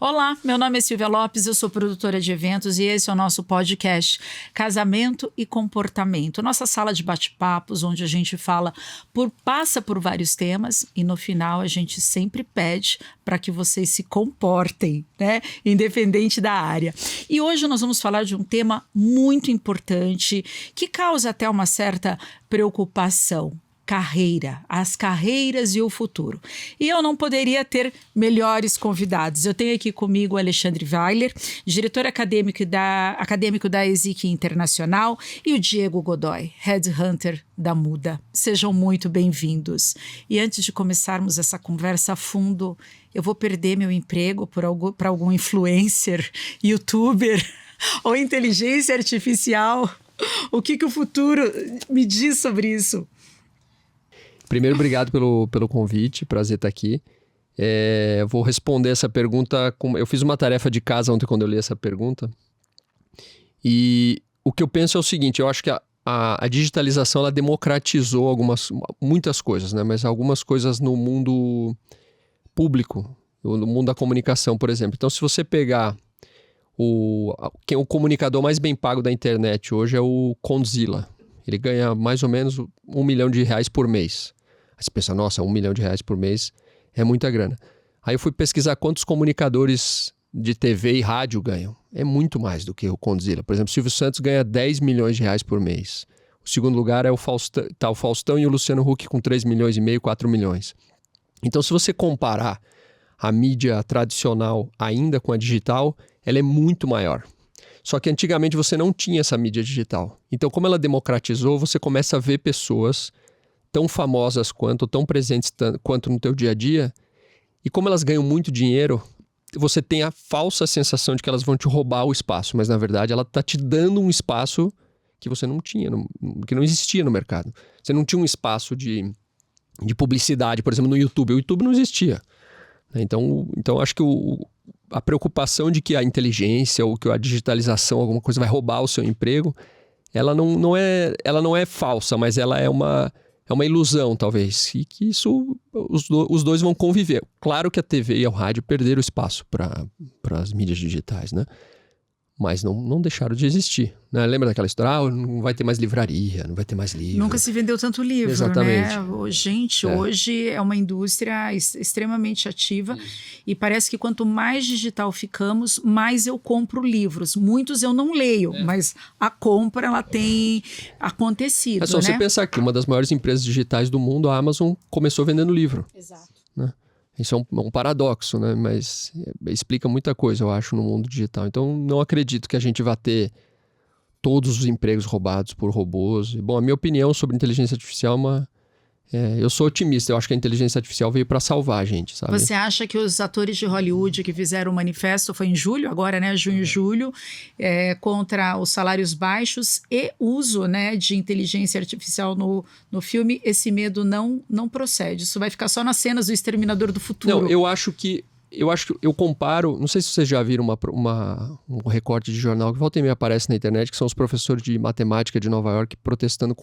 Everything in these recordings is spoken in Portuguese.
Olá, meu nome é Silvia Lopes, eu sou produtora de eventos e esse é o nosso podcast Casamento e Comportamento. Nossa sala de bate-papos, onde a gente passa por vários temas e no final a gente sempre pede para que vocês se comportem, né? Independente da área. E hoje nós vamos falar de um tema muito importante que causa até uma certa preocupação. As carreiras e o futuro. E eu não poderia ter melhores convidados. Eu tenho aqui comigo o Alexandre Weiler, diretor acadêmico da ESIC Internacional, e o Diego Godoy, Headhunter da Muda. Sejam muito bem-vindos. E antes de começarmos essa conversa a fundo, eu vou perder meu emprego para algum influencer, youtuber ou inteligência artificial? O que o futuro me diz sobre isso? Primeiro, obrigado pelo convite, prazer estar aqui. Eu vou responder essa pergunta. Eu fiz uma tarefa de casa ontem quando eu li essa pergunta. E o que eu penso é o seguinte, eu acho que a digitalização ela democratizou muitas coisas, né? Mas algumas coisas no mundo público, no mundo da comunicação, por exemplo. Então, se você pegar o comunicador mais bem pago da internet hoje é o Condzilla. Ele ganha mais ou menos R$1 milhão por mês. Aí você pensa, nossa, R$1 milhão por mês é muita grana. Aí eu fui pesquisar quantos comunicadores de TV e rádio ganham. É muito mais do que o Condzilla. Por exemplo, Silvio Santos ganha R$10 milhões por mês. O segundo lugar é o Faustão e o Luciano Huck com 3,5 milhões, 4 milhões. Então, se você comparar a mídia tradicional ainda com a digital, ela é muito maior. Só que antigamente você não tinha essa mídia digital. Então, como ela democratizou, você começa a ver pessoas tão famosas quanto, tão presentes quanto no teu dia a dia. E como elas ganham muito dinheiro, você tem a falsa sensação de que elas vão te roubar o espaço. Mas, na verdade, ela está te dando um espaço que você não tinha, que não existia no mercado. Você não tinha um espaço de publicidade, por exemplo, no YouTube. O YouTube não existia. Então acho que a preocupação de que a inteligência ou que a digitalização, alguma coisa vai roubar o seu emprego, ela não é falsa, mas ela é uma ilusão, talvez. E que isso, os dois vão conviver. Claro que a TV e o rádio perderam espaço para as mídias digitais, né? Mas não deixaram de existir, né? Lembra daquela história? Não vai ter mais livraria, não vai ter mais livro. Nunca se vendeu tanto livro, exatamente, né? Gente, hoje é uma indústria extremamente ativa. E parece que quanto mais digital ficamos, mais eu compro livros. Muitos eu não leio, mas a compra ela tem acontecido, É só você pensar que uma das maiores empresas digitais do mundo, a Amazon, começou vendendo livro. Exato. Né? Isso é um paradoxo, né? Mas explica muita coisa, eu acho, no mundo digital. Então, não acredito que a gente vá ter todos os empregos roubados por robôs. Bom, a minha opinião sobre inteligência artificial eu sou otimista. Eu acho que a inteligência artificial veio para salvar a gente, sabe? Você acha que os atores de Hollywood que fizeram o manifesto, foi em julho, agora, né? Junho e julho, contra os salários baixos e uso, né, de inteligência artificial no filme, esse medo não procede. Isso vai ficar só nas cenas do Exterminador do Futuro. Não, eu acho que eu comparo, não sei se vocês já viram um recorte de jornal que volta e meia aparece na internet, que são os professores de matemática de Nova York protestando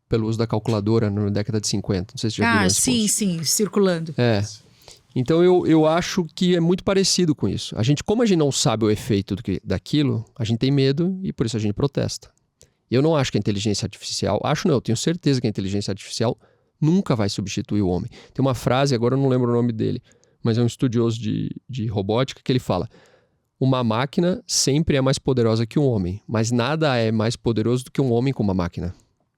pelo uso da calculadora na década de 50. Não sei se já viram esse post. Sim, circulando. Então eu acho que é muito parecido com isso. Como a gente não sabe o efeito daquilo, a gente tem medo e por isso a gente protesta. Eu não acho que a inteligência artificial... eu tenho certeza que a inteligência artificial nunca vai substituir o homem. Tem uma frase, agora eu não lembro o nome dele, mas é um estudioso de robótica que ele fala: uma máquina sempre é mais poderosa que um homem, mas nada é mais poderoso do que um homem com uma máquina.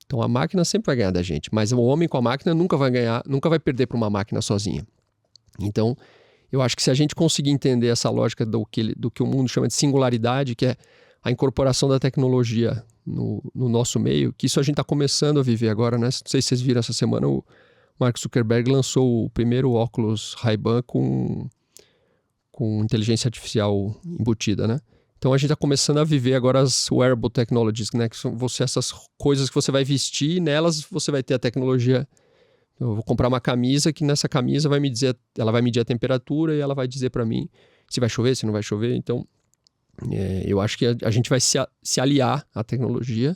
Então a máquina sempre vai ganhar da gente, mas o homem com a máquina nunca vai perder para uma máquina sozinha. Então, eu acho que se a gente conseguir entender essa lógica do que o mundo chama de singularidade, que é a incorporação da tecnologia no nosso meio, que isso a gente está começando a viver agora, né? Não sei se vocês viram essa semana, o Mark Zuckerberg lançou o primeiro óculos Ray-Ban com inteligência artificial embutida, né? Então a gente está começando a viver agora as wearable technologies, né? Que são essas coisas que você vai vestir e nelas você vai ter a tecnologia. Eu vou comprar uma camisa que nessa camisa ela vai medir a temperatura e ela vai dizer para mim se vai chover, se não vai chover. Então eu acho que a gente vai se aliar à tecnologia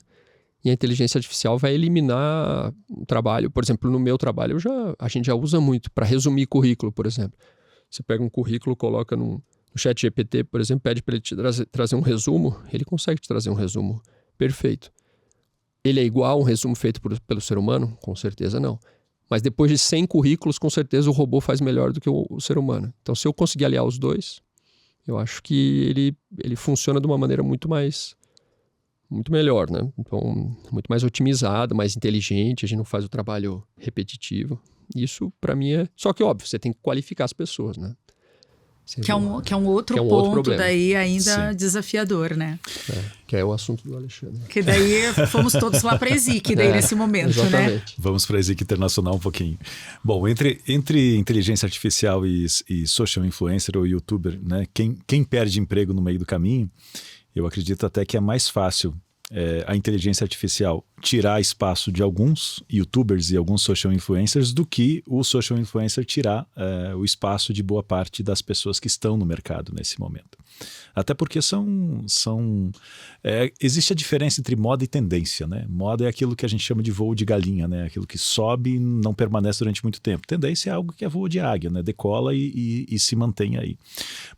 e a inteligência artificial vai eliminar o trabalho. Por exemplo, no meu trabalho a gente já usa muito para resumir currículo, por exemplo. Você pega um currículo, coloca O ChatGPT, por exemplo, pede para ele te trazer um resumo, ele consegue te trazer um resumo perfeito. Ele é igual a um resumo feito pelo ser humano? Com certeza não. Mas depois de 100 currículos, com certeza o robô faz melhor do que o ser humano. Então, se eu conseguir aliar os dois, eu acho que ele funciona de uma maneira muito melhor, né? Então, muito mais otimizado, mais inteligente, a gente não faz o trabalho repetitivo. Isso, para mim, é... Só que, óbvio, você tem que qualificar as pessoas, né? Que é um outro ponto daí ainda desafiador, né? Que é o assunto do Alexandre. Que daí fomos todos lá para a ESIC daí nesse momento, exatamente, né? Vamos para a ESIC Internacional um pouquinho. Bom, entre inteligência artificial e social influencer ou youtuber, né? Quem perde emprego no meio do caminho, eu acredito até que é mais fácil a inteligência artificial tirar espaço de alguns youtubers e alguns social influencers do que o social influencer tirar o espaço de boa parte das pessoas que estão no mercado nesse momento. Até porque existe a diferença entre moda e tendência, né? Moda é aquilo que a gente chama de voo de galinha, né? Aquilo que sobe e não permanece durante muito tempo. Tendência é algo que é voo de águia, né? Decola e se mantém aí.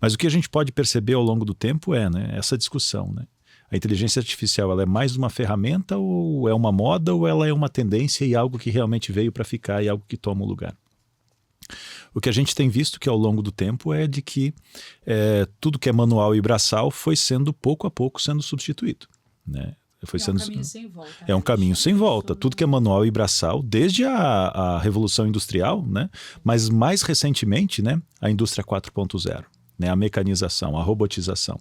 Mas o que a gente pode perceber ao longo do tempo né? Essa discussão, né? A inteligência artificial, ela é mais uma ferramenta ou é uma moda ou ela é uma tendência e algo que realmente veio para ficar e algo que toma o lugar? O que a gente tem visto que ao longo do tempo é de que tudo que é manual e braçal foi sendo pouco a pouco sendo substituído, né? Caminho sem volta. É um caminho sem volta. Tudo que é manual e braçal, desde a Revolução Industrial, né? Mas mais recentemente, né? A Indústria 4.0. Né, a mecanização, a robotização.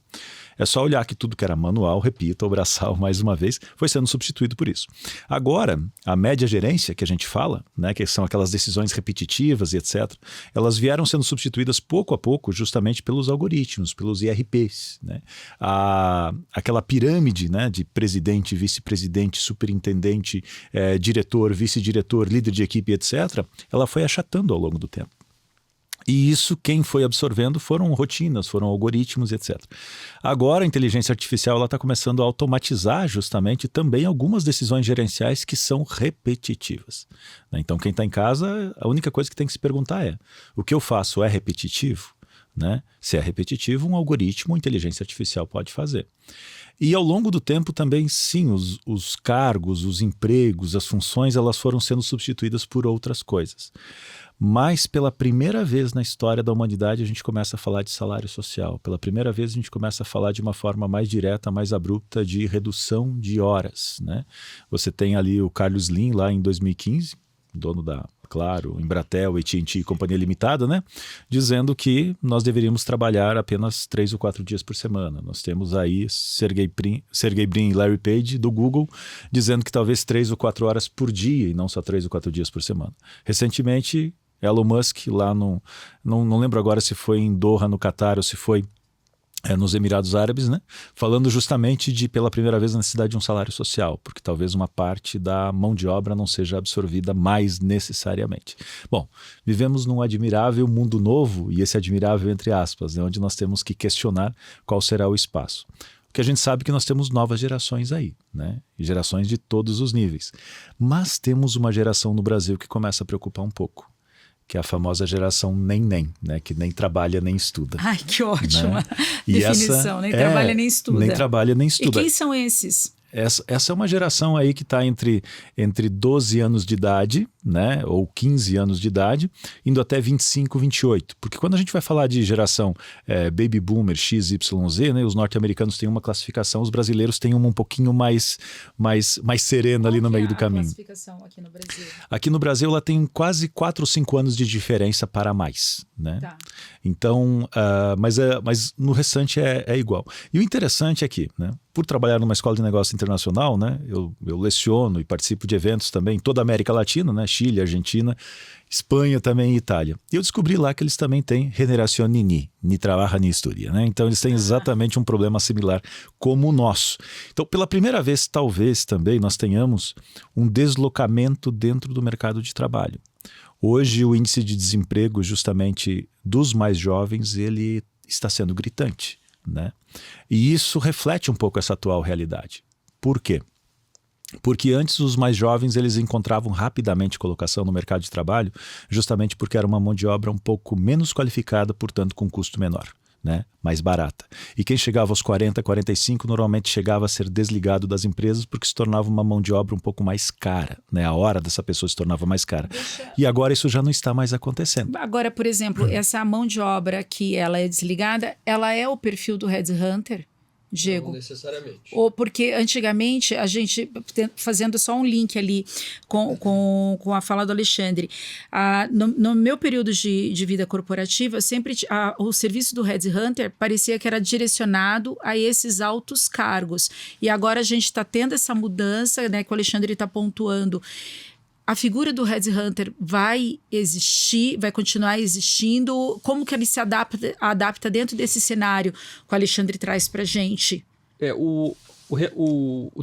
É só olhar que tudo que era manual, repito, ou braçal, mais uma vez, foi sendo substituído por isso. Agora, a média gerência que a gente fala, né, que são aquelas decisões repetitivas e etc., elas vieram sendo substituídas pouco a pouco justamente pelos algoritmos, pelos IRPs. Né? Aquela pirâmide, né, de presidente, vice-presidente, superintendente, diretor, vice-diretor, líder de equipe, etc., ela foi achatando ao longo do tempo. E isso quem foi absorvendo foram rotinas, foram algoritmos, etc. Agora a inteligência artificial está começando a automatizar justamente também algumas decisões gerenciais que são repetitivas. Né? Então quem está em casa, a única coisa que tem que se perguntar é: o que eu faço é repetitivo? Né? Se é repetitivo, um algoritmo, inteligência artificial pode fazer. E ao longo do tempo também, sim, os cargos, os empregos, as funções, elas foram sendo substituídas por outras coisas. Mas pela primeira vez na história da humanidade a gente começa a falar de salário social. Pela primeira vez a gente começa a falar de uma forma mais direta, mais abrupta de redução de horas. Né? Você tem ali o Carlos Slim lá em 2015, dono da Claro, Embratel, AT&T e Companhia Limitada, né? Dizendo que nós deveríamos trabalhar apenas 3 ou 4 dias por semana. Nós temos aí Sergey Brin e Larry Page do Google dizendo que talvez 3 ou 4 horas por dia e não só 3 ou 4 dias por semana. Recentemente, Elon Musk lá não lembro agora se foi em Doha, no Catar, ou se foi nos Emirados Árabes, né? Falando justamente de, pela primeira vez, a necessidade de um salário social, porque talvez uma parte da mão de obra não seja absorvida mais necessariamente. Bom, vivemos num admirável mundo novo, e esse admirável entre aspas, né? Onde nós temos que questionar qual será o espaço. O que a gente sabe é que nós temos novas gerações aí, né? E gerações de todos os níveis. Mas temos uma geração no Brasil que começa a preocupar um pouco, que é a famosa geração nem, né? Que nem trabalha nem estuda. Ai, que ótima definição, nem trabalha nem estuda. Nem trabalha nem estuda. E quem são esses? Essa é uma geração aí que está entre 12 anos de idade, né, ou 15 anos de idade, indo até 25, 28. Porque quando a gente vai falar de geração Baby Boomer, XYZ, né, os norte-americanos têm uma classificação, os brasileiros têm uma um pouquinho mais serena ali no meio do caminho. Qual é a classificação aqui no Brasil? Aqui no Brasil ela tem quase 4 ou 5 anos de diferença para mais. Né? Tá. Então, mas no restante é igual. E o interessante é que, né, por trabalhar numa escola de negócio internacional, né, eu leciono e participo de eventos também em toda a América Latina, né, Chile, Argentina, Espanha também e Itália. E eu descobri lá que eles também têm generação ni trabalha ni estudia, né? Então eles têm exatamente um problema similar como o nosso. Então pela primeira vez, talvez também nós tenhamos um deslocamento dentro do mercado de trabalho. Hoje o índice de desemprego justamente dos mais jovens, ele está sendo gritante, né? E isso reflete um pouco essa atual realidade. Por quê? Porque antes os mais jovens eles encontravam rapidamente colocação no mercado de trabalho, justamente porque era uma mão de obra um pouco menos qualificada, portanto com custo menor. né, mais barata. E quem chegava aos 40, 45, normalmente chegava a ser desligado das empresas porque se tornava uma mão de obra um pouco mais cara, né? A hora dessa pessoa se tornava mais cara. E agora isso já não está mais acontecendo. Agora, por exemplo, essa mão de obra que ela é desligada, ela é o perfil do headhunter, Diego? Não necessariamente. Ou porque antigamente a gente, fazendo só um link ali com a fala do Alexandre, no meu período de vida corporativa, sempre o serviço do headhunter parecia que era direcionado a esses altos cargos. E agora a gente está tendo essa mudança, né, que o Alexandre está pontuando. A figura do headhunter vai existir, vai continuar existindo? Como que ele se adapta dentro desse cenário que o Alexandre traz para a gente? O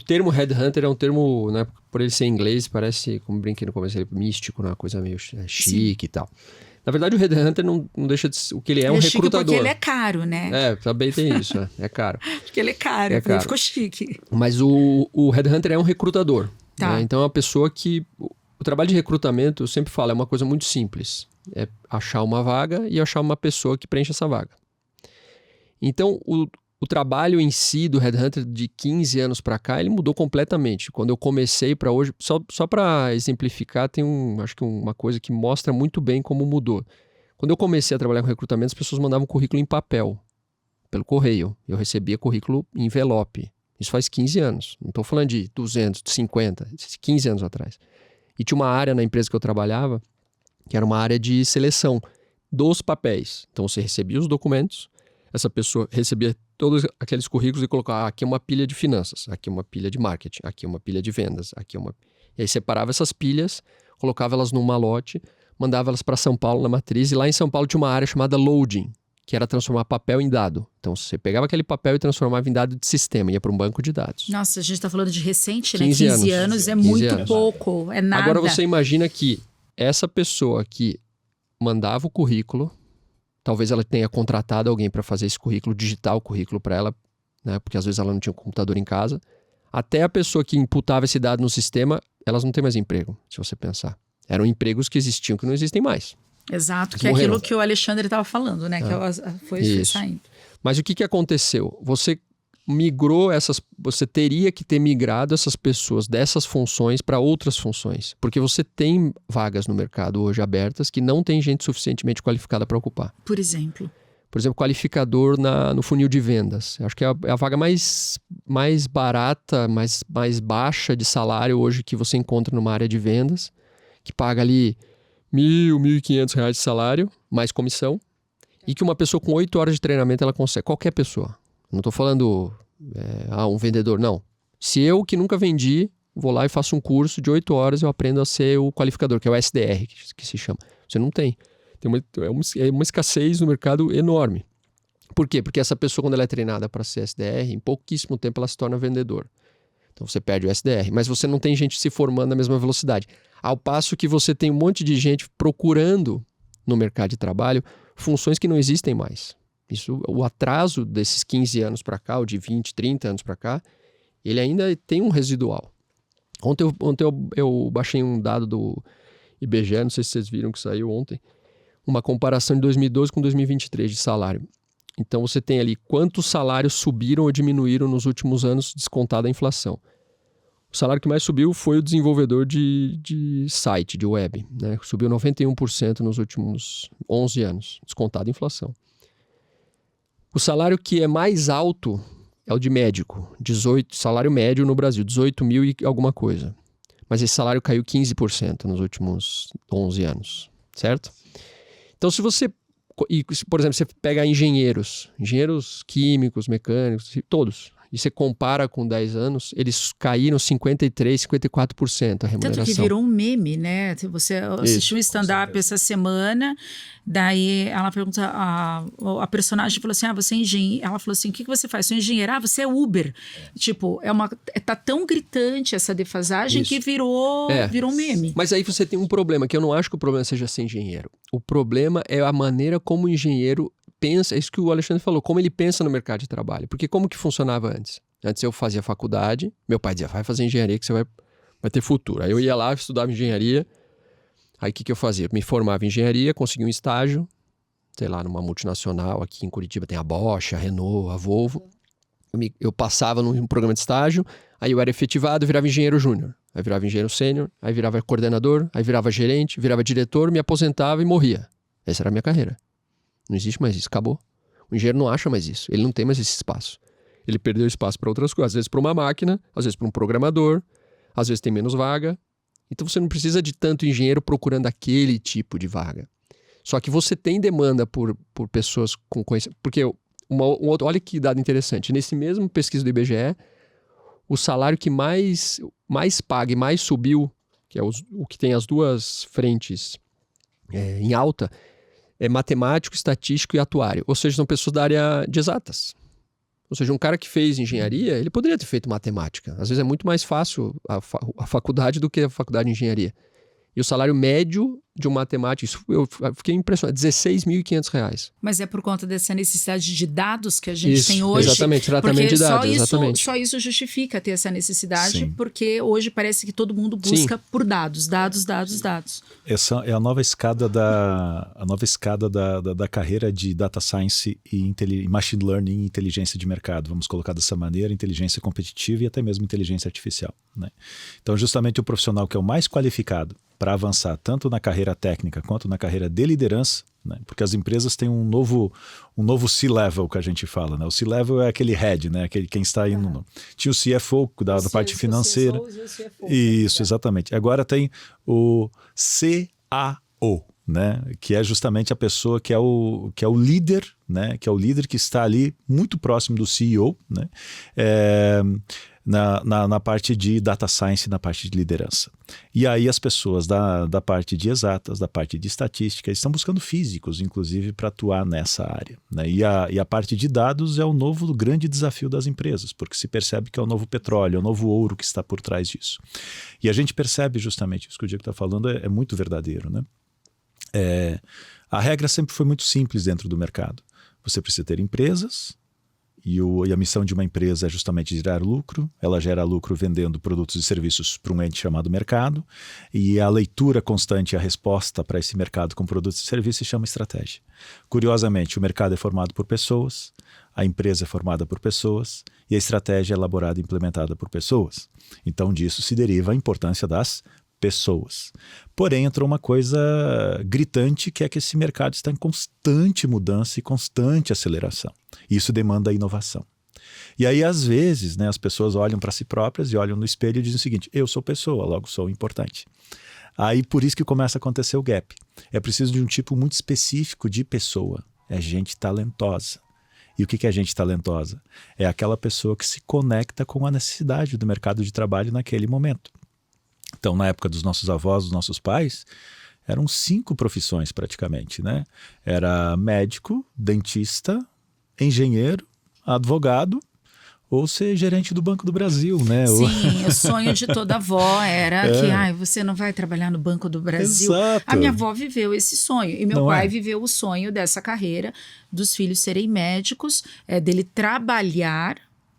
termo headhunter é um termo, né, por ele ser em inglês, parece, como brinquei no começo, místico, né, uma coisa meio chique e tal. Na verdade, o headhunter não deixa de ser, o que ele é, um recrutador. Porque ele é caro, né? Também tem isso, né? É caro. Porque ele é caro, ele ficou chique. Mas o headhunter é um recrutador. Tá. Né? Então é uma pessoa que... O trabalho de recrutamento, eu sempre falo, é uma coisa muito simples. É achar uma vaga e achar uma pessoa que preenche essa vaga. Então, o trabalho em si do headhunter de 15 anos para cá, ele mudou completamente. Quando eu comecei para hoje, só para exemplificar, tem acho que uma coisa que mostra muito bem como mudou. Quando eu comecei a trabalhar com recrutamento, as pessoas mandavam currículo em papel, pelo correio. Eu recebia currículo em envelope. Isso faz 15 anos. Não estou falando de 200, 50, 15 anos atrás. E tinha uma área na empresa que eu trabalhava, que era uma área de seleção dos papéis. Então você recebia os documentos, essa pessoa recebia todos aqueles currículos e colocava, aqui é uma pilha de finanças, aqui é uma pilha de marketing, aqui é uma pilha de vendas, aqui é uma... E aí separava essas pilhas, colocava elas num malote, mandava elas para São Paulo na matriz, e lá em São Paulo tinha uma área chamada loading, que era transformar papel em dado. Então, você pegava aquele papel e transformava em dado de sistema, ia para um banco de dados. Nossa, a gente está falando de recente, 15 né? 15 anos. anos é 15 muito anos. pouco, é nada. Agora você imagina que essa pessoa que mandava o currículo, talvez ela tenha contratado alguém para fazer esse currículo, digitar o currículo para ela, né? Porque às vezes ela não tinha um computador em casa. Até a pessoa que imputava esse dado no sistema, elas não têm mais emprego, se você pensar. Eram empregos que existiam, que não existem mais. Exato, que é aquilo que o Alexandre estava falando, né? Que foi saindo. Mas o que aconteceu? Você migrou você teria que ter migrado essas pessoas dessas funções para outras funções. Porque você tem vagas no mercado hoje abertas que não tem gente suficientemente qualificada para ocupar. Por exemplo, qualificador no funil de vendas. Acho que é a vaga mais barata, mais baixa de salário hoje que você encontra numa área de vendas, que paga ali R$1.000, R$1.500 de salário, mais comissão, e que uma pessoa com 8 horas de treinamento ela consegue. Qualquer pessoa. Não estou falando um vendedor, não. Se eu, que nunca vendi, vou lá e faço um curso de 8 horas, eu aprendo a ser o qualificador, que é o SDR, que se chama. Você não tem. É uma escassez no mercado enorme. Por quê? Porque essa pessoa, quando ela é treinada para ser SDR, em pouquíssimo tempo ela se torna vendedor. Então você perde o SDR, mas você não tem gente se formando na mesma velocidade. Ao passo que você tem um monte de gente procurando no mercado de trabalho funções que não existem mais. O atraso desses 15 anos para cá, ou de 20, 30 anos para cá, ele ainda tem um residual. Ontem eu baixei um dado do IBGE, não sei se vocês viram que saiu ontem, uma comparação de 2012 com 2023 de salário. Então você tem ali quantos salários subiram ou diminuíram nos últimos anos, descontada a inflação. O salário que mais subiu foi o desenvolvedor de site, de web, né? Subiu 91% nos últimos 11 anos, descontada a inflação. O salário que é mais alto é o de médico, salário médio no Brasil, 18 mil e alguma coisa. Mas esse salário caiu 15% nos últimos 11 anos, certo? Então, se você, por exemplo, você pega engenheiros químicos, mecânicos, todos, e você compara com 10 anos, eles caíram 53%, 54% a remuneração. Tanto que virou um meme, né? Você assistiu um stand-up essa semana, daí ela pergunta, a personagem falou assim, você é engenheiro? Ela falou assim, o que você faz? Sou engenheira? Você é Uber. Tipo, tá tão gritante essa defasagem que virou um meme. Mas aí você tem um problema, que eu não acho que o problema seja ser engenheiro. O problema é a maneira como o engenheiro pensa, é isso que o Alexandre falou, como ele pensa no mercado de trabalho. Porque como que funcionava antes? Antes eu fazia faculdade, meu pai dizia, vai fazer engenharia que você vai ter futuro. Aí eu ia lá, estudava engenharia, aí o que eu fazia? Me formava em engenharia, conseguia um estágio, sei lá, numa multinacional aqui em Curitiba, tem a Bosch, a Renault, a Volvo. Eu passava num programa de estágio, aí eu era efetivado, virava engenheiro júnior. Aí virava engenheiro sênior, aí virava coordenador, aí virava gerente, virava diretor, me aposentava e morria. Essa era a minha carreira. Não existe mais isso, acabou. O engenheiro não acha mais isso, ele não tem mais esse espaço. Ele perdeu espaço para outras coisas, às vezes para uma máquina, às vezes para um programador, às vezes tem menos vaga. Então você não precisa de tanto engenheiro procurando aquele tipo de vaga. Só que você tem demanda por pessoas com conhecimento. Porque olha que dado interessante. Nesse mesmo pesquisa do IBGE, o salário que mais paga e mais subiu, que é o que tem as duas frentes em alta, é matemático, estatístico e atuário. Ou seja, são pessoas da área de exatas. Ou seja, um cara que fez engenharia, ele poderia ter feito matemática. Às vezes é muito mais fácil a faculdade do que a faculdade de engenharia. E o salário médio de um matemático, isso eu fiquei impressionado, R$16.500. Mas é por conta dessa necessidade de dados que a gente tem hoje. Exatamente, tratamento de dados. Só isso justifica ter essa necessidade, Sim. porque hoje parece que todo mundo busca por dados. Essa é a nova escada da carreira de Data Science e Machine Learning e inteligência de mercado. Vamos colocar dessa maneira, inteligência competitiva e até mesmo inteligência artificial, né? Então, justamente o profissional que é o mais qualificado para avançar tanto na carreira técnica quanto na carreira de liderança, né? Porque as empresas têm um novo C-level que a gente fala, né? O C-level é aquele head, né? Aquele quem está indo. Tinha o CFO, que cuidava da parte financeira. Isso, exatamente. Agora tem o CAO, né? Que é justamente a pessoa que é o líder, né? Que é o líder que está ali muito próximo do CEO, né? Na parte de data science, na parte de liderança. E aí as pessoas da parte de exatas, da parte de estatística, estão buscando físicos, inclusive, para atuar nessa área, né? E a parte de dados é o novo grande desafio das empresas, porque se percebe que é o novo petróleo, é o novo ouro que está por trás disso. E a gente percebe justamente isso que o Diego está falando é muito verdadeiro, né? A regra sempre foi muito simples dentro do mercado. Você precisa ter empresas, e a missão de uma empresa é justamente gerar lucro. Ela gera lucro vendendo produtos e serviços para um ente chamado mercado, e a leitura constante e a resposta para esse mercado com produtos e serviços se chama estratégia. Curiosamente, o mercado é formado por pessoas, a empresa é formada por pessoas e a estratégia é elaborada e implementada por pessoas. Então disso se deriva a importância das pessoas. Porém, entrou uma coisa gritante, que é que esse mercado está em constante mudança e constante aceleração. Isso demanda inovação. E aí, às vezes, né, as pessoas olham para si próprias e olham no espelho e dizem o seguinte: eu sou pessoa, logo sou importante. Aí, por isso que começa a acontecer o gap. É preciso de um tipo muito específico de pessoa. É gente talentosa. E o que é gente talentosa? É aquela pessoa que se conecta com a necessidade do mercado de trabalho naquele momento. Então, na época dos nossos avós, dos nossos pais, eram 5 profissões praticamente, né? Era médico, dentista, engenheiro, advogado ou ser gerente do Banco do Brasil, né? Sim, o sonho de toda avó era que você não vai trabalhar no Banco do Brasil. Exato. A minha avó viveu esse sonho e meu Não pai viveu o sonho dessa carreira, dos filhos serem médicos, dele trabalhar,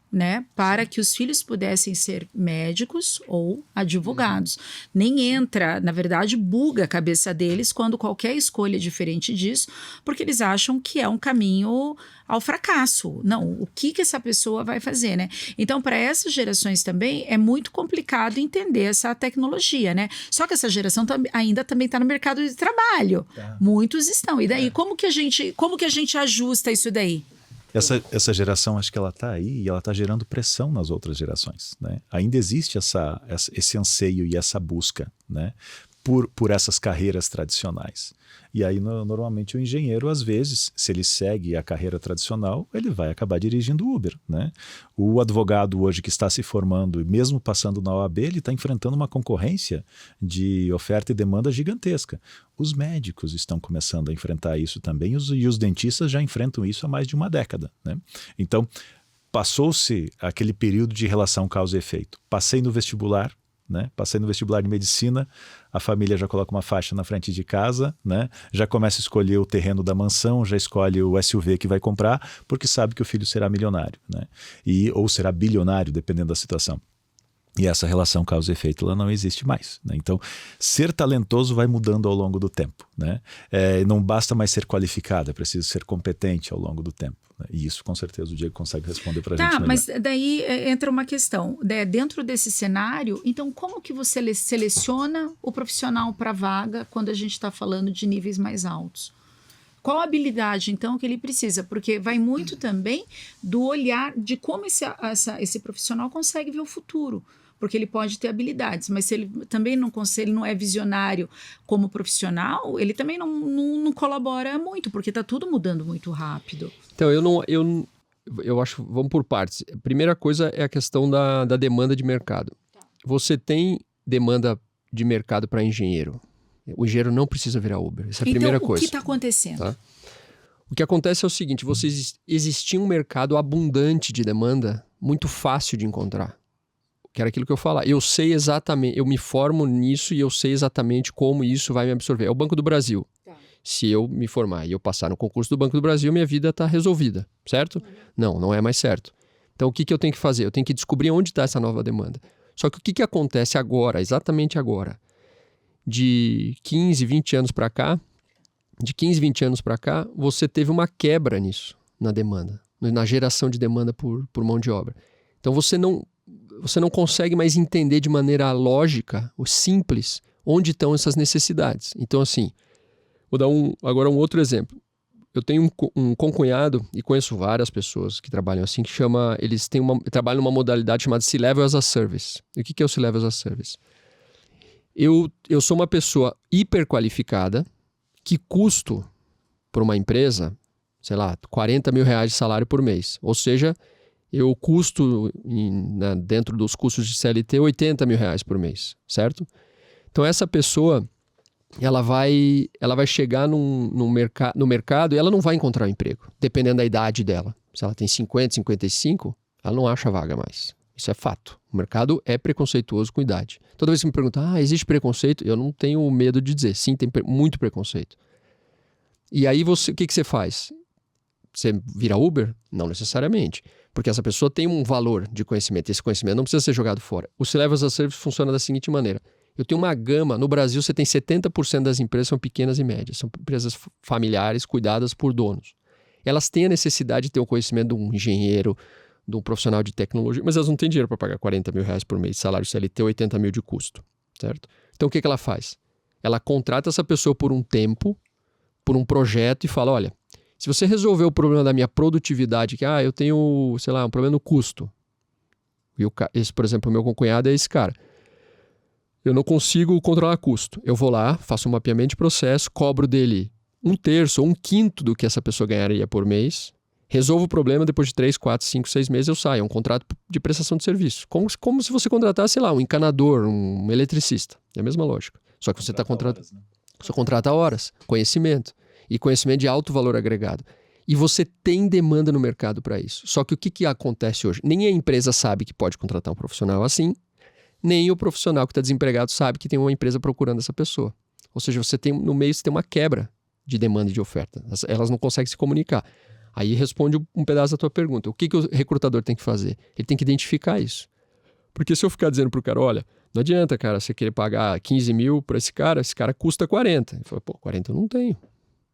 né, para que os filhos pudessem ser médicos ou advogados. Nem entra, na verdade, buga a cabeça deles quando qualquer escolha é diferente disso, porque eles acham que é um caminho ao fracasso. Não, o que essa pessoa vai fazer, né? Então, para essas gerações também é muito complicado entender essa tecnologia, né? Só que essa geração ainda também está no mercado de trabalho. Muitos estão. E daí, como que a gente ajusta isso daí? Essa geração, acho que ela está aí e ela está gerando pressão nas outras gerações, né? Ainda existe esse anseio e essa busca, né, por essas carreiras tradicionais. E aí, normalmente, o engenheiro, às vezes, se ele segue a carreira tradicional, ele vai acabar dirigindo Uber, né? O advogado hoje que está se formando, e mesmo passando na OAB, ele está enfrentando uma concorrência de oferta e demanda gigantesca. Os médicos estão começando a enfrentar isso também, e os dentistas já enfrentam isso há mais de uma década, né? Então, passou-se aquele período de relação causa e efeito. Passei no vestibular, né? Passei no vestibular de medicina, a família já coloca uma faixa na frente de casa, né? Já começa a escolher o terreno da mansão, já escolhe o SUV que vai comprar, porque sabe que o filho será milionário, né? Ou será bilionário, dependendo da situação. E essa relação causa e efeito ela não existe mais, né? Então, ser talentoso vai mudando ao longo do tempo, né? Não basta mais ser qualificado, é preciso ser competente ao longo do tempo, né? E isso, com certeza, o Diego consegue responder para a gente melhor. Mas daí entra uma questão. Dentro desse cenário, então, como que você seleciona o profissional para vaga quando a gente está falando de níveis mais altos? Qual a habilidade, então, que ele precisa? Porque vai muito também do olhar de como esse profissional consegue ver o futuro. Porque ele pode ter habilidades, mas se ele também ele não é visionário como profissional, ele também não colabora muito, porque está tudo mudando muito rápido. Então, eu acho, vamos por partes. A primeira coisa é a questão da demanda de mercado. Você tem demanda de mercado para engenheiro. O engenheiro não precisa virar Uber. Essa é a primeira coisa. Então, o que está acontecendo? Tá? O que acontece é o seguinte, existia um mercado abundante de demanda, muito fácil de encontrar. Que era aquilo que eu falava. Eu sei exatamente, eu me formo nisso e eu sei exatamente como isso vai me absorver. É o Banco do Brasil. Tá. Se eu me formar e eu passar no concurso do Banco do Brasil, minha vida está resolvida, certo? Não é mais certo. Então, o que eu tenho que fazer? Eu tenho que descobrir onde está essa nova demanda. Só que o que acontece agora, exatamente agora, de 15, 20 anos para cá, você teve uma quebra nisso, na demanda, na geração de demanda por mão de obra. Então, você não consegue mais entender de maneira lógica ou simples onde estão essas necessidades. Então, assim, vou dar agora um outro exemplo. Eu tenho um concunhado, e conheço várias pessoas que trabalham assim, eles trabalham numa modalidade chamada C-Level as a Service. E o que é o C-Level as a Service? Eu sou uma pessoa hiperqualificada que custo para uma empresa, sei lá, 40 mil reais de salário por mês. Ou seja, eu custo, dentro dos custos de CLT, 80 mil reais por mês, certo? Então, essa pessoa, ela vai chegar no mercado e ela não vai encontrar um emprego, dependendo da idade dela. Se ela tem 50, 55, ela não acha vaga mais. Isso é fato. O mercado é preconceituoso com idade. Toda vez que me perguntam, existe preconceito? Eu não tenho medo de dizer. Sim, tem muito preconceito. E aí, o que você faz? Você vira Uber? Não necessariamente. Porque essa pessoa tem um valor de conhecimento. Esse conhecimento não precisa ser jogado fora. O C-Level as a Service funciona da seguinte maneira. Eu tenho uma gama. No Brasil, você tem 70% das empresas são pequenas e médias. São empresas familiares, cuidadas por donos. Elas têm a necessidade de ter o conhecimento de um engenheiro, de um profissional de tecnologia, mas elas não têm dinheiro para pagar 40 mil reais por mês de salário CLT, 80 mil de custo, certo? Então, o que ela faz? Ela contrata essa pessoa por um tempo, por um projeto e fala, olha, se você resolver o problema da minha produtividade, que eu tenho, sei lá, um problema no custo. Esse, por exemplo, o meu concunhado é esse cara. Eu não consigo controlar custo. Eu vou lá, faço um mapeamento de processo, cobro dele 1/3 ou 1/5 do que essa pessoa ganharia por mês, resolvo o problema, depois de 3, 4, 5, 6 meses eu saio. É um contrato de prestação de serviço. Como se você contratasse, sei lá, um encanador, um eletricista. É a mesma lógica. Só que você está contratando. Você contrata horas, conhecimento. E conhecimento de alto valor agregado. E você tem demanda no mercado para isso. Só que o que acontece hoje? Nem a empresa sabe que pode contratar um profissional assim, nem o profissional que está desempregado sabe que tem uma empresa procurando essa pessoa. Ou seja, no meio você tem uma quebra de demanda e de oferta. Elas não conseguem se comunicar. Aí responde um pedaço da tua pergunta. O que o recrutador tem que fazer? Ele tem que identificar isso. Porque se eu ficar dizendo pro cara, olha, não adianta, cara, você querer pagar 15 mil para esse cara custa 40. Ele fala, 40 eu não tenho.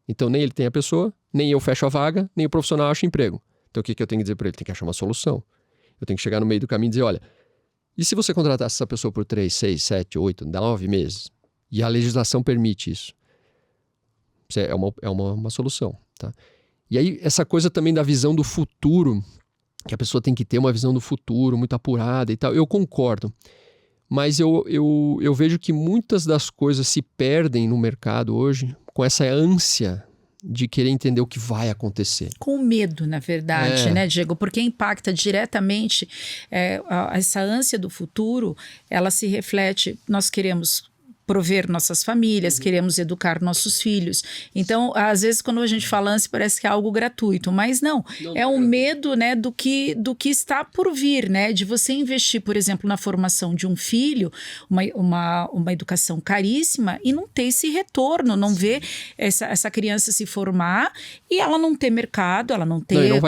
Então, nem ele tem a pessoa, nem eu fecho a vaga, nem o profissional acha emprego. Então, o que eu tenho que dizer para ele? Tem que achar uma solução. Eu tenho que chegar no meio do caminho e dizer, olha, e se você contratasse essa pessoa por 3, 6, 7, 8, 9 meses? E a legislação permite isso. É uma solução, tá? E aí, essa coisa também da visão do futuro, que a pessoa tem que ter uma visão do futuro muito apurada e tal, eu concordo. Mas eu vejo que muitas das coisas se perdem no mercado hoje com essa ânsia de querer entender o que vai acontecer. Com medo, na verdade, né, Diego? Porque impacta diretamente essa ânsia do futuro, ela se reflete, nós queremos prover nossas famílias, queremos educar nossos filhos. Então, às vezes, quando a gente fala ânsia, parece que é algo gratuito, mas não. É um medo, né, do que está por vir, né, de você investir, por exemplo, na formação de um filho, uma educação caríssima e não ter esse retorno, não ver essa criança se formar e ela não ter mercado, ela não ter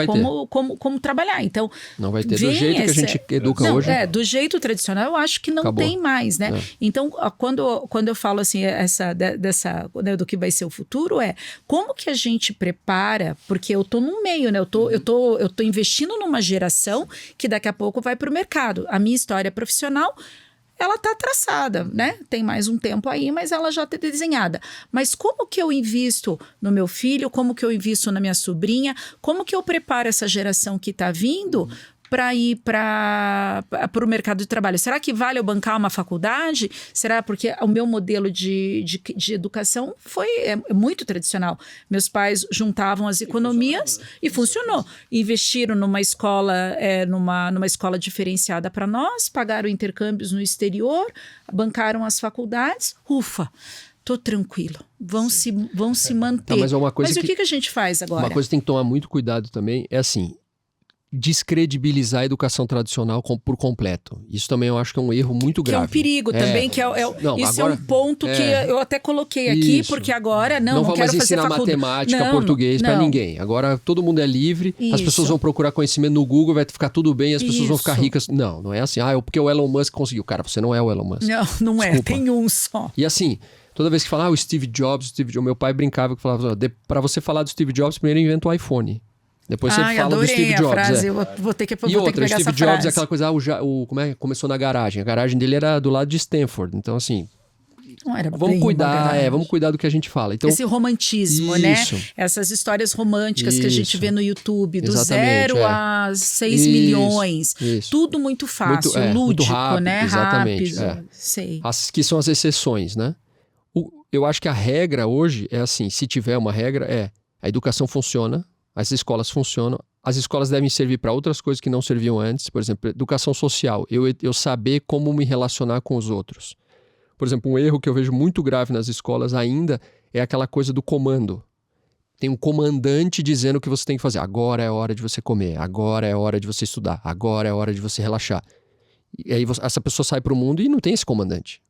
como trabalhar. Então, não vai ter do jeito que a gente educa hoje. Do jeito tradicional, eu acho que não Acabou. tem mais, né? Então, quando eu falo assim, né, do que vai ser o futuro, como que a gente prepara, porque eu tô no meio, né? Eu tô investindo numa geração que daqui a pouco vai para o mercado. A minha história profissional, ela tá traçada, né? Tem mais um tempo aí, mas ela já tá desenhada. Mas como que eu invisto no meu filho? Como que eu invisto na minha sobrinha? Como que eu preparo essa geração que tá vindo para ir para o mercado de trabalho? Será que vale eu bancar uma faculdade? Será? Porque o meu modelo de educação é muito tradicional. Meus pais juntavam as economias e funcionou. Investiram numa escola, numa escola diferenciada para nós, pagaram intercâmbios no exterior, bancaram as faculdades, ufa! Tô tranquilo, vão se manter. Não, mas o que a gente faz agora? Uma coisa que tem que tomar muito cuidado também é assim, descredibilizar a educação tradicional por completo. Isso também eu acho que é um erro muito grave. Que é um perigo também, isso agora, é um ponto que eu até coloquei aqui, porque agora não vamos quero mais fazer ensinar matemática, português para ninguém. Agora todo mundo é livre, as pessoas vão procurar conhecimento no Google, vai ficar tudo bem, as pessoas vão ficar ricas. Não é assim, porque o Elon Musk conseguiu. Cara, você não é o Elon Musk. Não é, tem um só. E assim, toda vez que falar o Steve Jobs, meu pai brincava que falava, para você falar do Steve Jobs, primeiro inventa o iPhone. Depois você fala do Steve Jobs. Frase, eu vou ter que pegar o Steve Jobs frase. é aquela coisa, como é? Começou na garagem. A garagem dele era do lado de Stanford. Então, assim, não era vamos cuidar do que a gente fala. Então, esse romantismo, né? Essas histórias românticas que a gente vê no YouTube, do 0 a 6 milhões. Tudo muito fácil, lúdico, muito rápido, né? Exatamente. Rápido. Sei. Que são as exceções, né? Eu acho que a regra hoje é assim, se tiver uma regra, a educação funciona, as escolas funcionam, as escolas devem servir para outras coisas que não serviam antes, por exemplo, educação social, eu saber como me relacionar com os outros. Por exemplo, um erro que eu vejo muito grave nas escolas ainda é aquela coisa do comando. Tem um comandante dizendo o que você tem que fazer. Agora é hora de você comer, agora é hora de você estudar, agora é hora de você relaxar. E aí essa pessoa sai para o mundo e não tem esse comandante.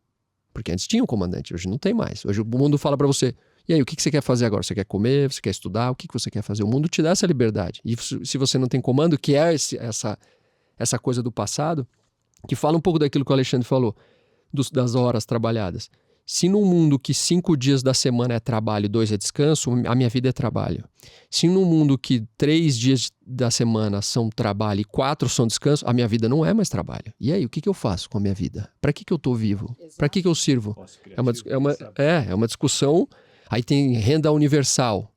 Porque antes tinha um comandante, hoje não tem mais. Hoje o mundo fala para você, e aí, o que você quer fazer agora? Você quer comer? Você quer estudar? O que você quer fazer? O mundo te dá essa liberdade. E se você não tem comando, que é essa coisa do passado, que fala um pouco daquilo que o Alexandre falou, das horas trabalhadas. Se num mundo que 5 dias da semana é trabalho e 2 é descanso, a minha vida é trabalho. Se num mundo que 3 dias da semana são trabalho e 4 são descanso, a minha vida não é mais trabalho. E aí, o que eu faço com a minha vida? Para que eu tô vivo? Para que eu sirvo? É uma discussão. Aí tem renda universal.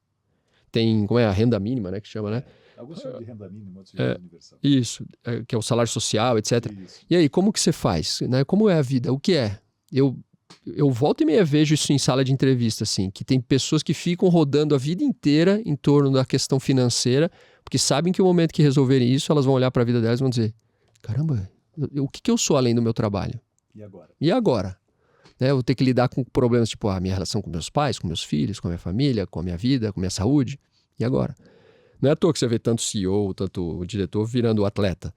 Tem, a renda mínima, né, que chama, né? Alguns chamam de renda mínima, outros chamam de universal. Isso, que é o salário social, etc. Isso. E aí, como que você faz? Né? Como é a vida? O que é? Eu volta e meia vejo isso em sala de entrevista, assim, que tem pessoas que ficam rodando a vida inteira em torno da questão financeira, porque sabem que o momento que resolverem isso, elas vão olhar para a vida delas e vão dizer, caramba, o que eu sou além do meu trabalho? E agora? Eu vou ter que lidar com problemas tipo a minha relação com meus pais, com meus filhos, com a minha família, com a minha vida, com a minha saúde. E agora? Não é à toa que você vê tanto CEO, tanto diretor virando atleta.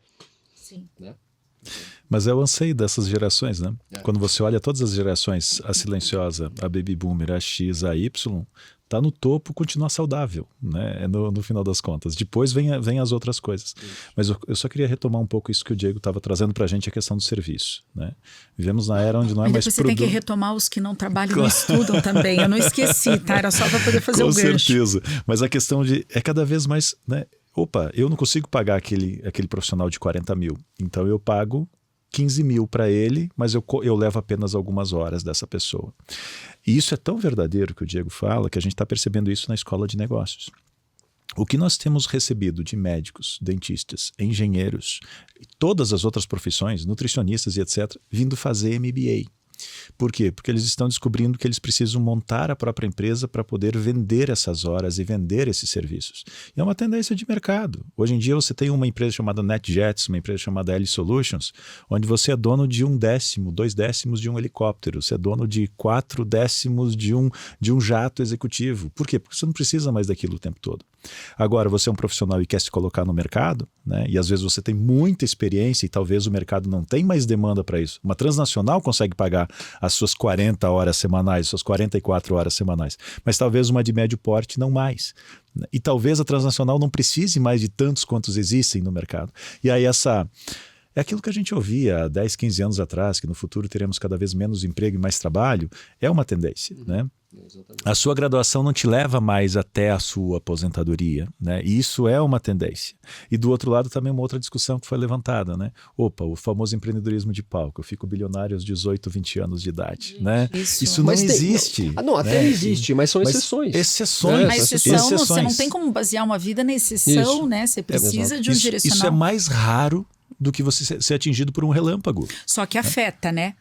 Sim. Né? Mas é o anseio dessas gerações, né? Quando você olha todas as gerações, a silenciosa, a baby boomer, a X, a Y, tá no topo, continua saudável, né? No final das contas. Depois vem as outras coisas. Mas eu só queria retomar um pouco isso que o Diego estava trazendo pra gente, a questão do serviço, né? Vivemos na era onde não é mais produto. Você tem que retomar os que não trabalham e não estudam também. Eu não esqueci, tá? Era só para poder fazer o gancho. Com certeza. Mas a questão é cada vez mais, né? Opa, eu não consigo pagar aquele profissional de 40 mil. Então eu pago 15 mil para ele, mas eu levo apenas algumas horas dessa pessoa. E isso é tão verdadeiro que o Diego fala, que a gente está percebendo isso na escola de negócios. O que nós temos recebido de médicos, dentistas, engenheiros, todas as outras profissões, nutricionistas e etc., vindo fazer MBA. Por quê? Porque eles estão descobrindo que eles precisam montar a própria empresa para poder vender essas horas e vender esses serviços. E é uma tendência de mercado. Hoje em dia você tem uma empresa chamada NetJets, uma empresa chamada L Solutions, onde você é dono de 1/10, 2/10 de um helicóptero, você é dono de 4/10 de um jato executivo. Por quê? Porque você não precisa mais daquilo o tempo todo. Agora, você é um profissional e quer se colocar no mercado, né? E às vezes você tem muita experiência e talvez o mercado não tem mais demanda para isso. Uma transnacional consegue pagar as suas 40 horas semanais, suas 44 horas semanais, mas talvez uma de médio porte não mais. E talvez a transnacional não precise mais de tantos quantos existem no mercado. E aí é aquilo que a gente ouvia há 10, 15 anos atrás, que no futuro teremos cada vez menos emprego e mais trabalho, é uma tendência, né? A sua graduação não te leva mais até a sua aposentadoria, né? E isso é uma tendência. E do outro lado também uma outra discussão que foi levantada, né? Opa, o famoso empreendedorismo de palco. Eu fico bilionário aos 18, 20 anos de idade, né? Isso não existe. Não, até existe, mas são exceções. Exceções. A exceção, você não tem como basear uma vida na exceção, né? Você precisa de um direcional. Isso é mais raro do que você ser atingido por um relâmpago. Só que afeta, né?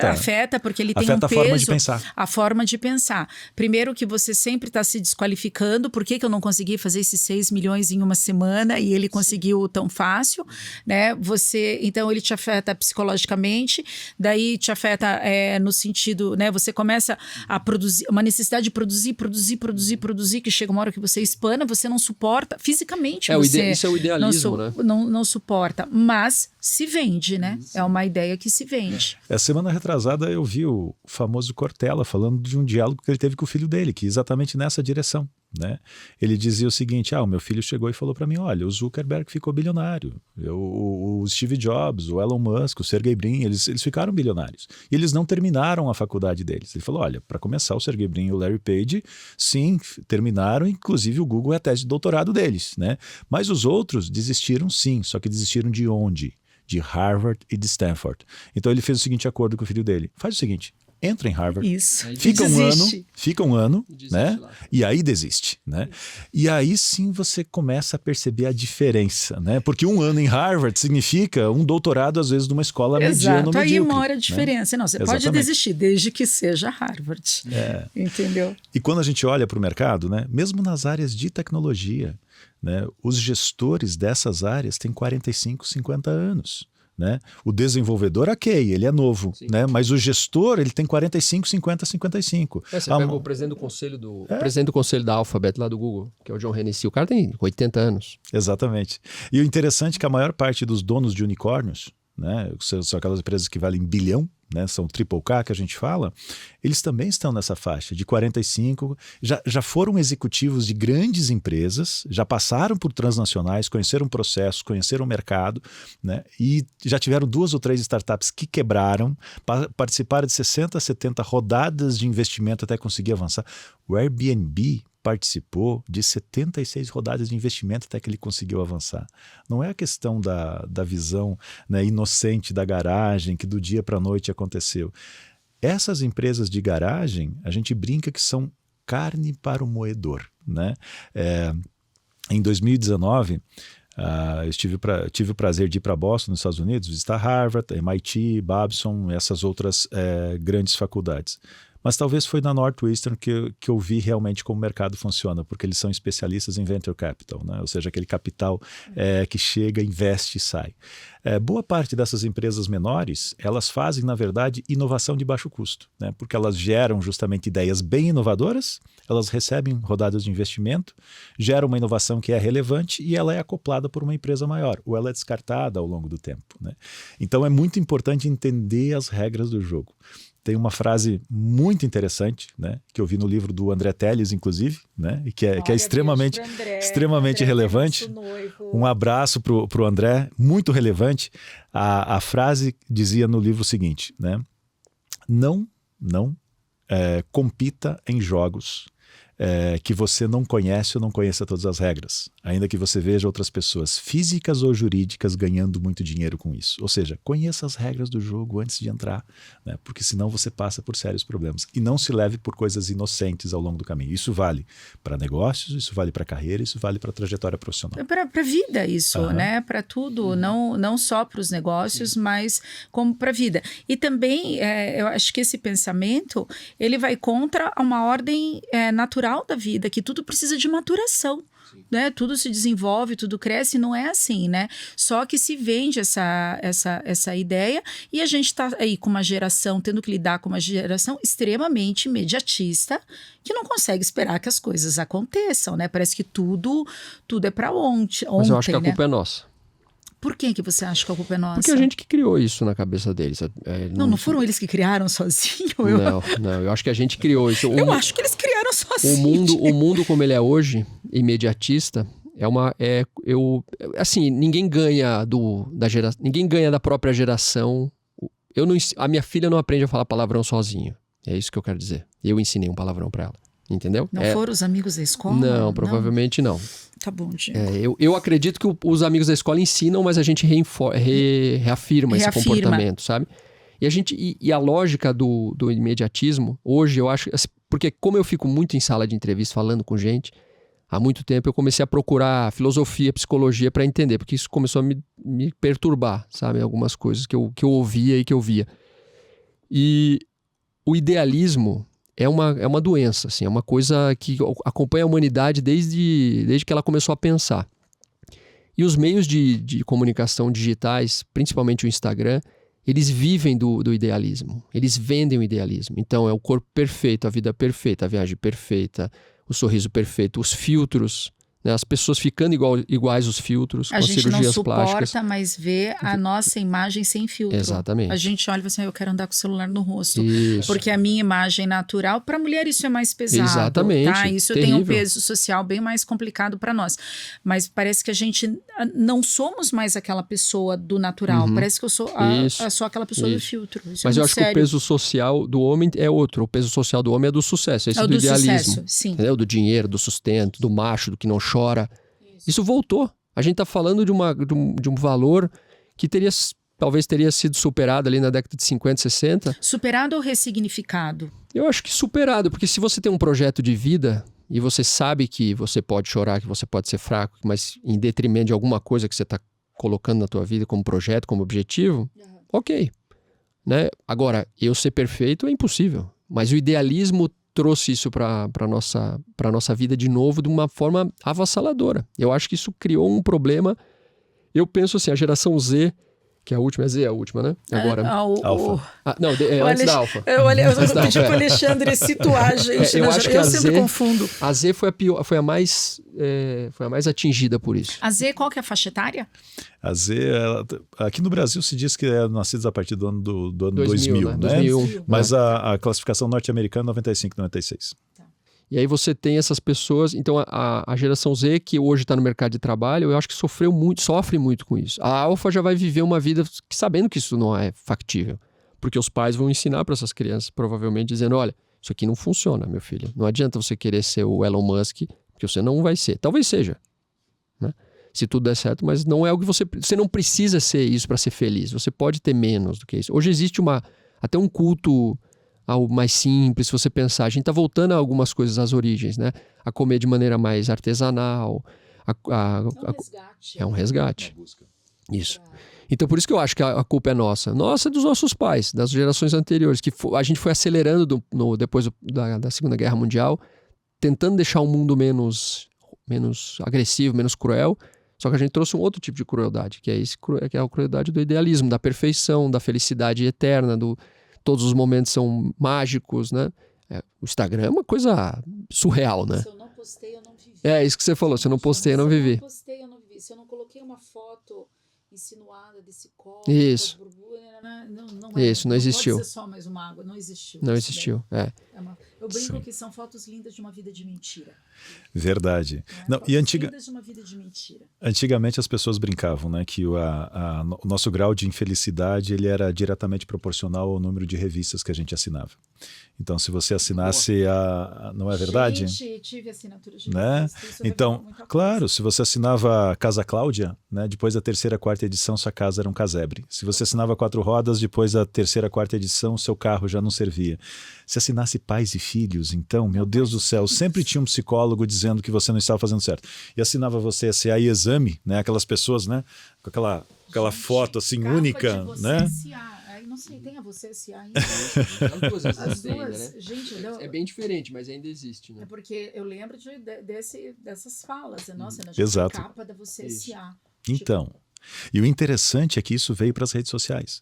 Afeta porque ele tem um peso. A forma de pensar. A forma de pensar. Primeiro que você sempre está se desqualificando. Por que eu não consegui fazer esses 6 milhões em uma semana e ele conseguiu tão fácil? Né? Então ele te afeta psicologicamente, daí te afeta no sentido, né? Você começa a produzir, uma necessidade de produzir, que chega uma hora que você espana, você não suporta fisicamente. Isso é o idealismo, né? Não suporta, mas se vende, né? É uma ideia que se vende. Semana retrasada eu vi o famoso Cortella falando de um diálogo que ele teve com o filho dele, que exatamente nessa direção, né? Ele dizia o seguinte, o meu filho chegou e falou para mim, olha, o Zuckerberg ficou bilionário, o Steve Jobs, o Elon Musk, o Sergey Brin, eles ficaram bilionários. E eles não terminaram a faculdade deles. Ele falou, olha, para começar, o Sergey Brin e o Larry Page, sim, terminaram, inclusive o Google é a tese de doutorado deles, né? Mas os outros desistiram sim, só que desistiram de onde? De Harvard e de Stanford. Então ele fez o seguinte acordo com o filho dele. Faz o seguinte, entra em Harvard, fica um ano, né? E aí desiste, né? E aí sim você começa a perceber a diferença, né? Porque um ano em Harvard significa um doutorado às vezes de uma escola mediana ou medíocre. Aí mora a diferença. Né? Não, você pode desistir desde que seja Harvard. Entendeu? E quando a gente olha para o mercado, né? Mesmo nas áreas de tecnologia, né? Os gestores dessas áreas têm 45, 50 anos. Né? O desenvolvedor, ele é novo, né? Mas o gestor, ele tem 45, 50, 55. Você pega o presidente do conselho da Alphabet lá do Google, que é o John Hennessy, o cara tem 80 anos. Exatamente. E o interessante é que a maior parte dos donos de unicórnios, né? São aquelas empresas que valem bilhão, né? São triple K que a gente fala, eles também estão nessa faixa de 45, já foram executivos de grandes empresas, já passaram por transnacionais, conheceram processos, conheceram o mercado, né? E já tiveram 2 ou 3 startups que quebraram, participaram de 60, 70 rodadas de investimento até conseguir avançar. O Airbnb participou de 76 rodadas de investimento até que ele conseguiu avançar. Não é a questão da visão, né, inocente da garagem que do dia para a noite aconteceu. Essas empresas de garagem, a gente brinca que são carne para o moedor, né? Em 2019, eu tive o prazer de ir para Boston, nos Estados Unidos, visitar Harvard, MIT, Babson, essas outras grandes faculdades. Mas talvez foi na Northwestern que eu vi realmente como o mercado funciona, porque eles são especialistas em venture capital, né? Ou seja, aquele capital que chega, investe e sai. Boa parte dessas empresas menores, elas fazem, na verdade, inovação de baixo custo, né? Porque elas geram justamente ideias bem inovadoras, elas recebem rodadas de investimento, geram uma inovação que é relevante e ela é acoplada por uma empresa maior, ou ela é descartada ao longo do tempo, né? Então é muito importante entender as regras do jogo. Tem uma frase muito interessante, né, que eu vi no livro do André Telles, inclusive, né, e que é extremamente relevante. Um abraço para o André, muito relevante. A frase dizia no livro o seguinte, né, não compita em jogos que você não conhece ou não conheça todas as regras, ainda que você veja outras pessoas físicas ou jurídicas ganhando muito dinheiro com isso. Ou seja, conheça as regras do jogo antes de entrar, né? Porque senão você passa por sérios problemas. E não se leve por coisas inocentes ao longo do caminho. Isso vale para negócios, isso vale para carreira, isso vale para trajetória profissional. Para a vida isso, né? Para tudo, não só para os negócios, mas como para a vida. E também, eu acho que esse pensamento, ele vai contra uma ordem natural da vida, que tudo precisa de maturação. Né? Tudo se desenvolve, tudo cresce, não é assim, né? Só que se vende essa ideia e a gente está aí com uma geração, tendo que lidar com uma geração extremamente imediatista, que não consegue esperar que as coisas aconteçam, né? Parece que tudo é para ontem. Mas eu acho que a culpa é nossa. Por que você acha que a culpa é nossa? Porque a gente que criou isso na cabeça deles. Não foram eles que criaram sozinhos? Não, eu acho que a gente criou isso. Eu acho que eles criaram sozinhos. O mundo como ele é hoje, imediatista, assim, ninguém ganha ninguém ganha da própria geração. A minha filha não aprende a falar palavrão sozinho. É isso que eu quero dizer. Eu ensinei um palavrão para ela. Entendeu? Não foram os amigos da escola? Não, provavelmente não. Tá bom, Diego. Eu acredito que os amigos da escola ensinam, mas a gente reafirma esse comportamento, sabe? E a lógica do imediatismo, hoje eu acho... Porque como eu fico muito em sala de entrevista falando com gente, há muito tempo eu comecei a procurar filosofia, psicologia para entender, porque isso começou a me perturbar, sabe? Algumas coisas que eu ouvia e que eu via. E o idealismo... É uma doença, assim, é uma coisa que acompanha a humanidade desde que ela começou a pensar. E os meios de comunicação digitais, principalmente o Instagram, eles vivem do idealismo, eles vendem o idealismo. Então é o corpo perfeito, a vida perfeita, a viagem perfeita, o sorriso perfeito, os filtros, né? As pessoas ficando iguais os filtros, com as cirurgias plásticas. A gente não suporta mais ver a nossa imagem sem filtro. Exatamente. A gente olha e fala assim, eu quero andar com o celular no rosto. Isso. Porque a minha imagem natural, para a mulher isso é mais pesado. Exatamente. Tá? Isso tem um peso social bem mais complicado para nós. Mas parece que a gente não somos mais aquela pessoa do natural. Parece que eu sou só aquela pessoa do filtro. Isso Mas eu acho que o peso social do homem é outro. O peso social do homem é do sucesso. Esse é do idealismo. Sucesso, sim. Entendeu? Do dinheiro, do sustento, do macho, do que não chora. Isso voltou. A gente está falando de um valor que talvez teria sido superado ali na década de 50, 60. Superado ou ressignificado? Eu acho que superado, porque se você tem um projeto de vida e você sabe que você pode chorar, que você pode ser fraco, mas em detrimento de alguma coisa que você está colocando na tua vida como projeto, como objetivo, ok. Né? Agora, eu ser perfeito é impossível, mas o idealismo trouxe isso para a nossa vida de novo de uma forma avassaladora. Eu acho que isso criou um problema. Eu penso assim, a geração Z, que é a última, é a última, né? Agora. Alfa. Antes da Alfa. Eu pedi para o Alexandre situar a gente. Eu acho que a sempre Z, confundo. A Z foi a pior, foi a mais atingida por isso. A Z, qual que é a faixa etária? A Z, aqui no Brasil se diz que é nascidos a partir do ano 2000, né? 2001, mas a classificação norte-americana é 95, 96. E aí você tem essas pessoas... Então, a geração Z, que hoje está no mercado de trabalho, eu acho que sofre muito com isso. A Alfa já vai viver uma vida sabendo que isso não é factível. Porque os pais vão ensinar para essas crianças, provavelmente, dizendo, olha, isso aqui não funciona, meu filho. Não adianta você querer ser o Elon Musk, porque você não vai ser. Talvez seja, né? Se tudo der certo, mas não é o que você não precisa ser isso para ser feliz. Você pode ter menos do que isso. Hoje existe até um culto ao mais simples, se você pensar. A gente está voltando a algumas coisas às origens, né? A comer de maneira mais artesanal. É um resgate. Isso. Então, por isso que eu acho que a culpa é nossa. Nossa, dos nossos pais, das gerações anteriores, que a gente foi acelerando depois da Segunda Guerra Mundial, tentando deixar o mundo menos agressivo, menos cruel. Só que a gente trouxe um outro tipo de crueldade, que é a crueldade do idealismo, da perfeição, da felicidade eterna, todos os momentos são mágicos, né? O Instagram é uma coisa surreal, né? Se eu não postei, eu não vivi. É isso que você falou, se eu não postei, eu não vivi. Se eu não postei, eu não vivi. Se eu não coloquei uma foto insinuada desse copo, isso. Não Isso, não existiu. Pode ser só mais uma água, não existiu. Não existiu, Eu brinco Sim. que são fotos lindas de uma vida de mentira. Verdade. Né? Não, Fotos e lindas de uma vida de mentira. antigamente as pessoas brincavam, né, que o nosso grau de infelicidade ele era diretamente proporcional ao número de revistas que a gente assinava. Então, se você assinasse não é verdade? Gente, tive assinatura de Né? revista, isso revela Então, muita claro, coisa. se você assinava Casa Cláudia, né, depois da terceira, quarta edição, sua casa era um casebre. Se você assinava Quatro Rodas, depois da terceira, quarta edição, seu carro já não servia. Se assinasse Pais e Filhos, então, meu Deus do céu, sempre tinha um psicólogo dizendo que você não estava fazendo certo. E assinava você SA e Exame, né, aquelas pessoas, né, com aquela Gente, foto assim capa única, de você né? SA. Aí não sei, tem a você SA ainda? As duas As existem ainda, duas, né? gente, É bem diferente, mas ainda existe, né? é porque eu lembro dessas falas. Nossa, a Exato. capa da você Isso. SA. Então, e o interessante é que isso veio para as redes sociais.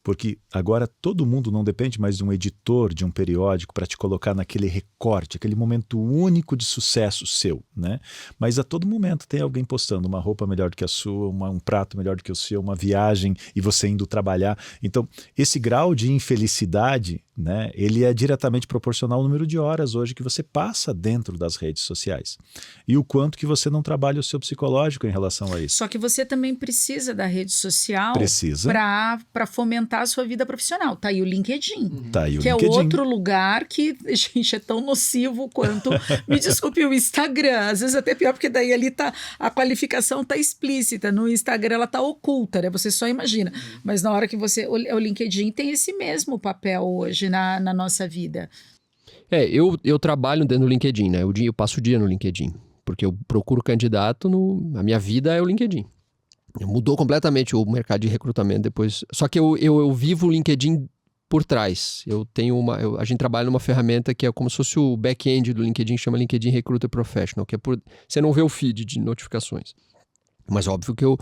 Porque agora todo mundo não depende mais de um editor, de um periódico para te colocar naquele recorte, aquele momento único de sucesso seu, né? Mas a todo momento tem alguém postando uma roupa melhor do que a sua, um prato melhor do que o seu, uma viagem e você indo trabalhar. Então, esse grau de infelicidade, né, ele é diretamente proporcional ao número de horas hoje que você passa dentro das redes sociais. E o quanto que você não trabalha o seu psicológico em relação a isso. Só que você também precisa da rede social Precisa. para fomentar a sua vida profissional. Tá aí o LinkedIn. Tá aí o Que é LinkedIn. outro lugar que, gente, é tão nocivo quanto, me desculpe, o Instagram. Às vezes até pior, porque daí ali tá, a qualificação tá explícita. No Instagram ela tá oculta, né? Você só imagina. Mas na hora que o LinkedIn tem esse mesmo papel hoje na nossa vida. Eu trabalho dentro do LinkedIn, né? Eu passo o dia no LinkedIn, porque eu procuro candidato, a minha vida é o LinkedIn. Mudou completamente o mercado de recrutamento depois. Só que eu vivo o LinkedIn por trás. A gente trabalha numa ferramenta que é como se fosse o back-end do LinkedIn, chama LinkedIn Recruiter Professional, que é você não vê o feed de notificações. Mas óbvio que eu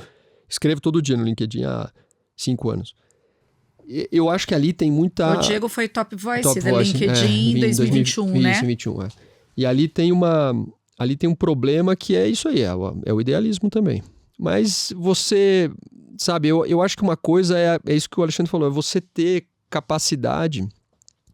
escrevo todo dia no LinkedIn há 5 anos. Eu acho que ali tem muita... O Diego foi Top Voice Top da Voice, LinkedIn em 2021, né? Isso, 2021, é. E ali tem um problema que é isso aí, é o idealismo também. Mas você, sabe, eu acho que uma coisa é isso que o Alexandre falou, é você ter capacidade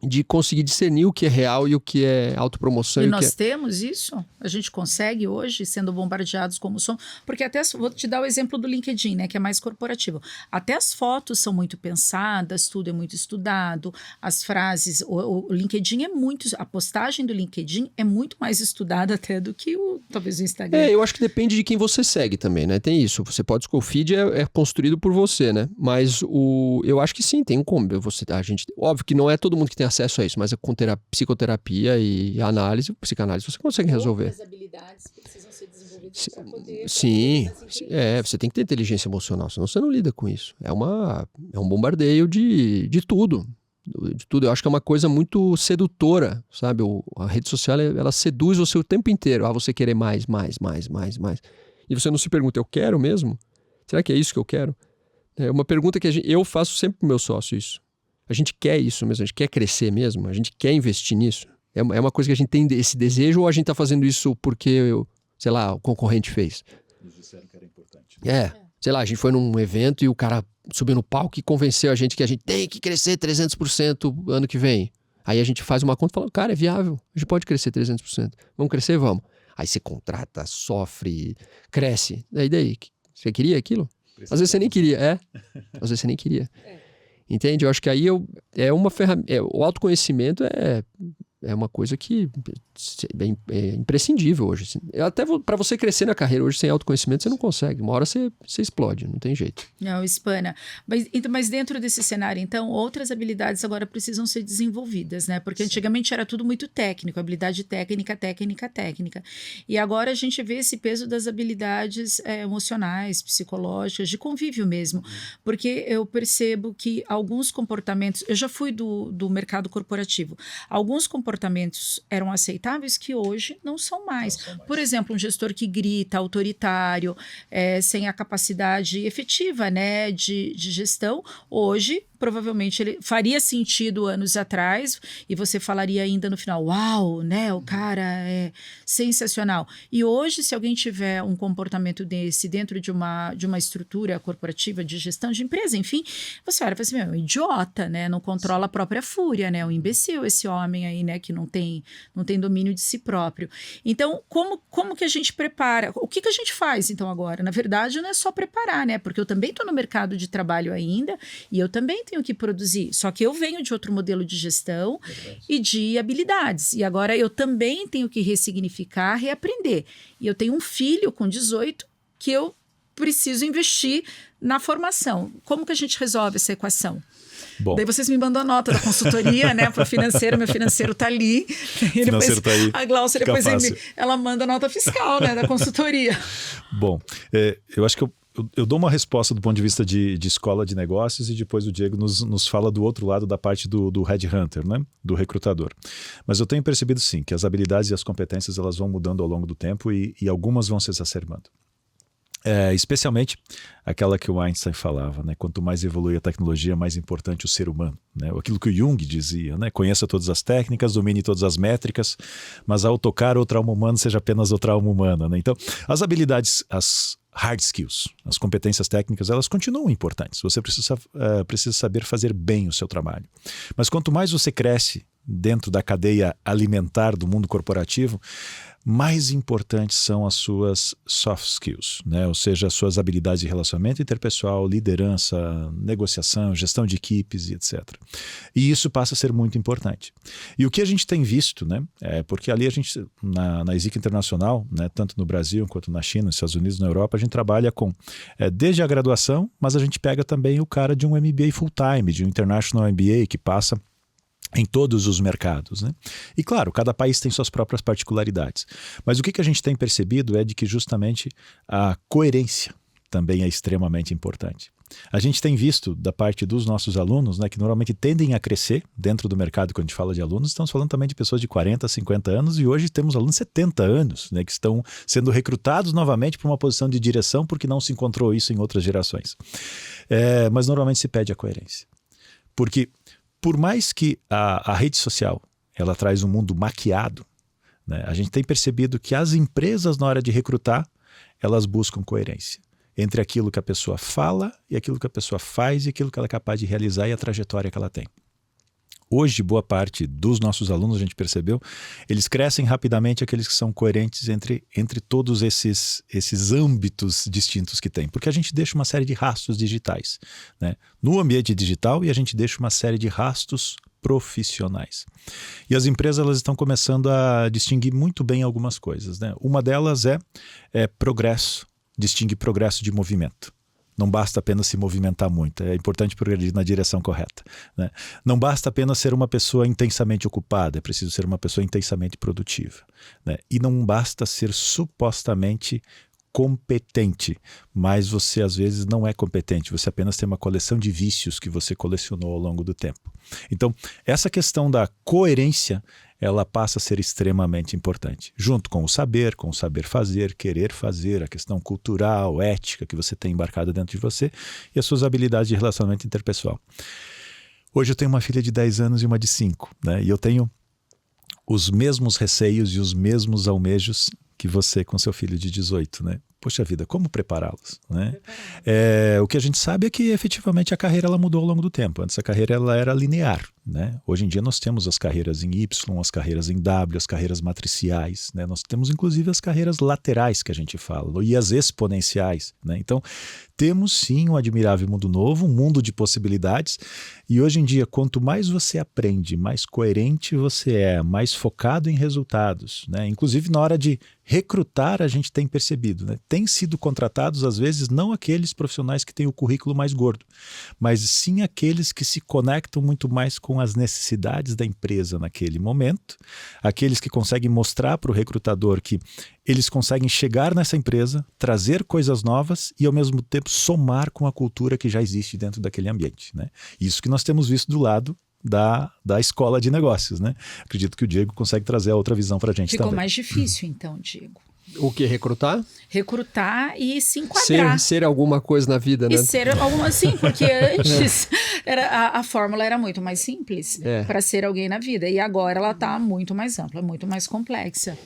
de conseguir discernir o que é real e o que é autopromoção. E o nós que é... temos isso? A gente consegue hoje, sendo bombardeados como somos? Porque até, vou te dar o exemplo do LinkedIn, né, que é mais corporativo. Até as fotos são muito pensadas, tudo é muito estudado, as frases, o LinkedIn a postagem do LinkedIn é muito mais estudada até do que talvez o Instagram. Eu acho que depende de quem você segue também, né? Tem isso. Você pode o feed é construído por você, né? Mas eu acho que sim, tem como. Óbvio que não é todo mundo que tem acesso a isso, mas com psicoterapia e análise, psicanálise, você consegue resolver. Outras habilidades precisam ser desenvolvidas para poder... Sim, você tem que ter inteligência emocional, senão você não lida com isso. É um bombardeio de tudo. De tudo. Eu acho que é uma coisa muito sedutora, sabe? A rede social, ela seduz você o tempo inteiro. Você querer mais. E você não se pergunta, eu quero mesmo? Será que é isso que eu quero? É uma pergunta que eu faço sempre pro meu sócio isso. A gente quer isso mesmo? A gente quer crescer mesmo? A gente quer investir nisso? É uma coisa que a gente tem esse desejo ou a gente tá fazendo isso porque, sei lá, o concorrente fez? Eles disseram que era importante. Sei lá, a gente foi num evento e o cara subiu no palco e convenceu a gente que a gente tem que crescer 300% ano que vem. Aí a gente faz uma conta e fala, cara, é viável, a gente pode crescer 300%. Vamos crescer? Vamos. Aí você contrata, sofre, cresce. Daí, você queria aquilo? Às vezes você nem queria, Às vezes você nem queria. Entende? Eu acho que aí é uma ferramenta. O autoconhecimento é uma coisa que é imprescindível hoje. Até para você crescer na carreira hoje sem autoconhecimento, você não consegue. Uma hora você explode, não tem jeito. Não, espana. Mas dentro desse cenário, então, outras habilidades agora precisam ser desenvolvidas, né? Porque antigamente era tudo muito técnico, habilidade técnica. E agora a gente vê esse peso das habilidades emocionais, psicológicas, de convívio mesmo. Porque eu percebo que alguns comportamentos... Eu já fui do mercado corporativo. Alguns comportamentos eram aceitáveis que hoje não são mais. Por exemplo, um gestor que grita, autoritário, sem a capacidade efetiva, né, de gestão, hoje provavelmente ele faria sentido anos atrás e você falaria ainda no final, uau, né, o cara é sensacional. E hoje, se alguém tiver um comportamento desse dentro de uma estrutura corporativa de gestão de empresa, enfim, você olha e fala assim, é um idiota, né, não controla a própria fúria, né, um imbecil esse homem aí, né, né? Que não tem domínio de si próprio. Então, como que a gente prepara? O que a gente faz, então, agora? Na verdade, não é só preparar, né? Porque eu também estou no mercado de trabalho ainda e eu também tenho que produzir. Só que eu venho de outro modelo de gestão e de habilidades. E agora eu também tenho que ressignificar, reaprender. E eu tenho um filho com 18 que eu preciso investir na formação. Como que a gente resolve essa equação? Bom. Daí vocês me mandam a nota da consultoria, né, para o financeiro. Meu financeiro está ali. E depois tá aí. A Glaucia depois ela manda a nota fiscal, né, da consultoria. Bom, eu acho que eu dou uma resposta do ponto de vista de escola de negócios e depois o Diego nos fala do outro lado da parte do headhunter, né? Do recrutador. Mas eu tenho percebido sim que as habilidades e as competências elas vão mudando ao longo do tempo e algumas vão se exacerbando. Especialmente aquela que o Einstein falava, né? Quanto mais evolui a tecnologia, mais importante o ser humano, né? Aquilo que o Jung dizia, né? Conheça todas as técnicas, domine todas as métricas, mas ao tocar outra alma humana, seja apenas outra alma humana, né? Então, as habilidades, as hard skills, as competências técnicas, elas continuam importantes. Você precisa saber fazer bem o seu trabalho. Mas quanto mais você cresce dentro da cadeia alimentar do mundo corporativo, mais importantes são as suas soft skills, né? Ou seja, as suas habilidades de relacionamento interpessoal, liderança, negociação, gestão de equipes e etc. E isso passa a ser muito importante. E o que a gente tem visto, né? Porque ali a gente, na ISIC Internacional, né, tanto no Brasil quanto na China, nos Estados Unidos, na Europa, a gente trabalha com desde a graduação, mas a gente pega também o cara de um MBA full-time, de um International MBA que passa em todos os mercados, né? E claro, cada país tem suas próprias particularidades. Mas o que a gente tem percebido é de que justamente a coerência também é extremamente importante. A gente tem visto da parte dos nossos alunos, né, que normalmente tendem a crescer dentro do mercado. Quando a gente fala de alunos, estamos falando também de pessoas de 40, 50 anos e hoje temos alunos de 70 anos, né, que estão sendo recrutados novamente para uma posição de direção porque não se encontrou isso em outras gerações. Mas normalmente se pede a coerência. Porque por mais que a rede social ela traz um mundo maquiado, né, a gente tem percebido que as empresas, na hora de recrutar, elas buscam coerência entre aquilo que a pessoa fala e aquilo que a pessoa faz e aquilo que ela é capaz de realizar e a trajetória que ela tem. Hoje, boa parte dos nossos alunos, a gente percebeu, eles crescem rapidamente aqueles que são coerentes entre todos esses âmbitos distintos que tem. Porque a gente deixa uma série de rastros digitais, né, no ambiente digital e a gente deixa uma série de rastros profissionais. E as empresas elas estão começando a distinguir muito bem algumas coisas, né? Uma delas é progresso, distingue progresso de movimento. Não basta apenas se movimentar muito, é importante progredir na direção correta, né? Não basta apenas ser uma pessoa intensamente ocupada, é preciso ser uma pessoa intensamente produtiva, né? E não basta ser supostamente competente, mas você às vezes não é competente, você apenas tem uma coleção de vícios que você colecionou ao longo do tempo. Então, essa questão da coerência, ela passa a ser extremamente importante, junto com o saber fazer, querer fazer, a questão cultural, ética que você tem embarcada dentro de você e as suas habilidades de relacionamento interpessoal. Hoje eu tenho uma filha de 10 anos e uma de 5, né? E eu tenho os mesmos receios e os mesmos almejos que você com seu filho de 18, né? Poxa vida, como prepará-los, né? O que a gente sabe é que efetivamente a carreira ela mudou ao longo do tempo. Antes a carreira ela era linear, né? Hoje em dia nós temos as carreiras em Y, as carreiras em W, as carreiras matriciais, né? Nós temos inclusive as carreiras laterais que a gente fala e as exponenciais, né? Então temos sim um admirável mundo novo, um mundo de possibilidades e hoje em dia quanto mais você aprende, mais coerente você é, mais focado em resultados, né? Inclusive na hora de recrutar a gente tem percebido, né? Tem sido contratados às vezes não aqueles profissionais que têm o currículo mais gordo, mas sim aqueles que se conectam muito mais com as necessidades da empresa naquele momento, aqueles que conseguem mostrar para o recrutador que eles conseguem chegar nessa empresa, trazer coisas novas e ao mesmo tempo somar com a cultura que já existe dentro daquele ambiente, né? Isso que nós temos visto do lado da escola de negócios, né? Acredito que o Diego consegue trazer a outra visão para a gente também. Ficou mais difícil então, Diego. O que? Recrutar? Recrutar e se enquadrar. Ser alguma coisa na vida, né? E ser alguma, sim, porque antes a fórmula era muito mais simples para ser alguém na vida. E agora ela está muito mais ampla, muito mais complexa.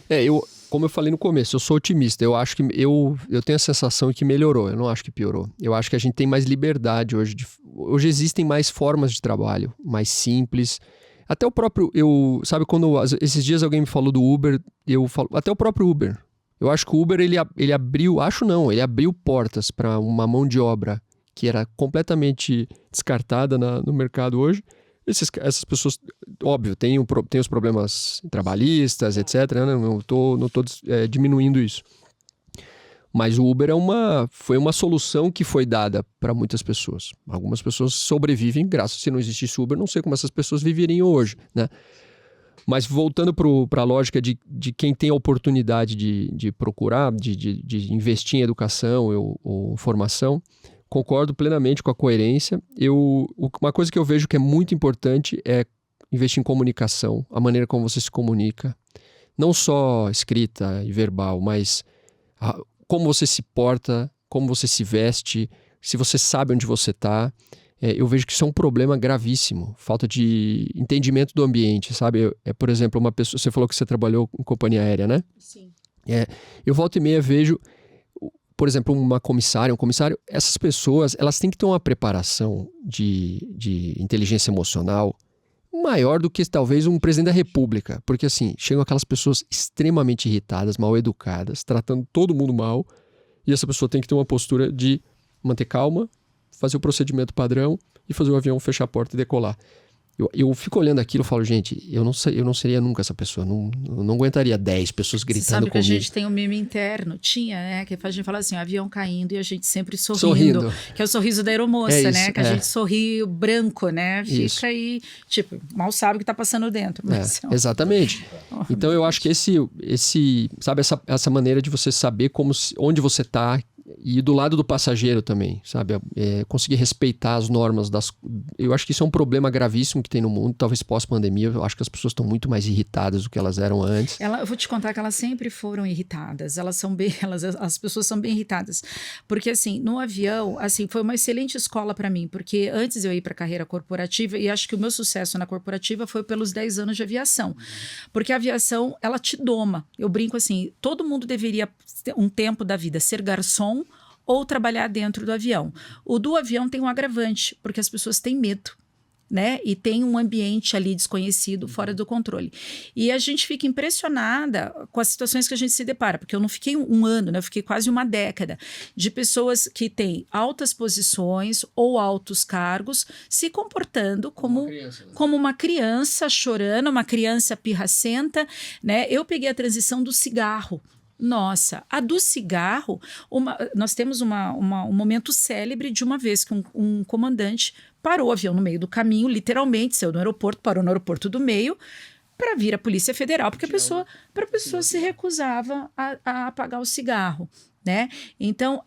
Como eu falei no começo, eu sou otimista. Eu acho que eu tenho a sensação que melhorou. Eu não acho que piorou. Eu acho que a gente tem mais liberdade hoje. Hoje existem mais formas de trabalho, mais simples. Até o próprio, sabe, quando esses dias alguém me falou do Uber, eu falo, até o próprio Uber. Eu acho que o Uber, ele abriu portas para uma mão de obra que era completamente descartada no mercado hoje. Essas pessoas, óbvio, tem os problemas trabalhistas, etc. Né? Não estou diminuindo isso. Mas o Uber foi uma solução que foi dada para muitas pessoas. Algumas pessoas sobrevivem se não existisse Uber, não sei como essas pessoas viveriam hoje, né? Mas voltando para a lógica de quem tem a oportunidade de procurar, de investir em educação ou formação, concordo plenamente com a coerência. Uma coisa que eu vejo que é muito importante é investir em comunicação, a maneira como você se comunica. Não só escrita e verbal, mas como você se porta, como você se veste, se você sabe onde você está. Eu vejo que isso é um problema gravíssimo. Falta de entendimento do ambiente, sabe? Por exemplo, uma pessoa... Você falou que você trabalhou em companhia aérea, né? Sim. Eu volta e meia vejo, por exemplo, um comissário. Essas pessoas, elas têm que ter uma preparação de inteligência emocional maior do que talvez um presidente da república. Porque assim, chegam aquelas pessoas extremamente irritadas, mal educadas, tratando todo mundo mal. E essa pessoa tem que ter uma postura de manter calma, fazer o procedimento padrão e fazer o avião fechar a porta e decolar. Eu fico olhando aquilo e falo, gente, eu não seria nunca essa pessoa. Não aguentaria 10 pessoas gritando Você sabe que comigo. a gente tem um meme interno, né? Que a gente fala assim, o avião caindo e a gente sempre sorrindo. Que é o sorriso da aeromoça, né? Que a gente sorri branco, né? Fica aí, tipo, mal sabe o que tá passando dentro. Mas exatamente. Então eu acho que sabe, essa maneira de você saber onde você tá e do lado do passageiro também, sabe? Conseguir respeitar as normas Eu acho que isso é um problema gravíssimo que tem no mundo, talvez pós-pandemia. Eu acho que as pessoas estão muito mais irritadas do que elas eram antes. Eu vou te contar que elas sempre foram irritadas. As pessoas são bem irritadas. Porque, assim, no avião, assim, foi uma excelente escola para mim, porque antes eu ir para a carreira corporativa, e acho que o meu sucesso na corporativa foi pelos 10 anos de aviação. Porque a aviação, ela te doma. Eu brinco assim, todo mundo deveria, um tempo da vida, ser garçom ou trabalhar dentro do avião. O do avião tem um agravante, porque as pessoas têm medo, né? E tem um ambiente ali desconhecido, fora do controle. E a gente fica impressionada com as situações que a gente se depara, porque eu não fiquei um ano, né? Eu fiquei quase uma década de pessoas que têm altas posições ou altos cargos se comportando como uma criança chorando, uma criança pirracenta, né? Eu peguei a transição do cigarro. Nossa, a do cigarro, nós temos um momento célebre de uma vez que um comandante parou o avião no meio do caminho, literalmente, saiu do aeroporto, parou no aeroporto do meio, para vir a Polícia Federal, porque a pessoa se recusava a apagar o cigarro. Né? Então,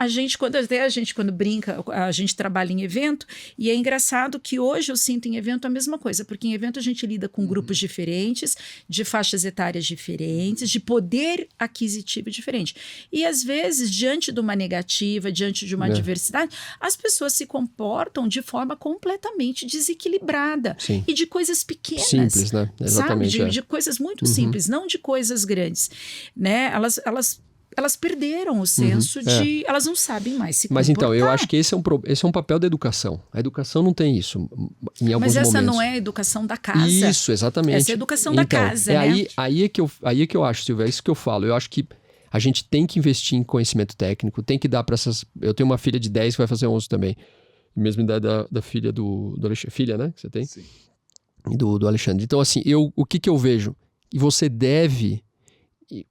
quando brinca, a gente trabalha em evento, e é engraçado que hoje eu sinto em evento a mesma coisa, porque em evento a gente lida com grupos diferentes, de faixas etárias diferentes, de poder aquisitivo diferente. E às vezes, diante de uma negativa, diante de uma adversidade, as pessoas se comportam de forma completamente desequilibrada. Sim. E de coisas pequenas. Simples, né? Exatamente. Sabe? De coisas muito simples, não de coisas grandes. Né? Elas perderam o senso de... Elas não sabem mais se comportar. Mas então, eu acho que esse é um papel da educação. A educação não tem isso em alguns momentos. Mas essa não é a educação da casa. Isso, exatamente. Essa é a educação da casa, né? Aí é que eu acho, Silvia, é isso que eu falo. Eu acho que a gente tem que investir em conhecimento técnico, tem que dar para essas... Eu tenho uma filha de 10 que vai fazer 11 também. Mesma idade da filha do Alexandre. Filha, né? Que você tem? Sim. Do Alexandre. Então, assim, o que eu vejo? E você deve...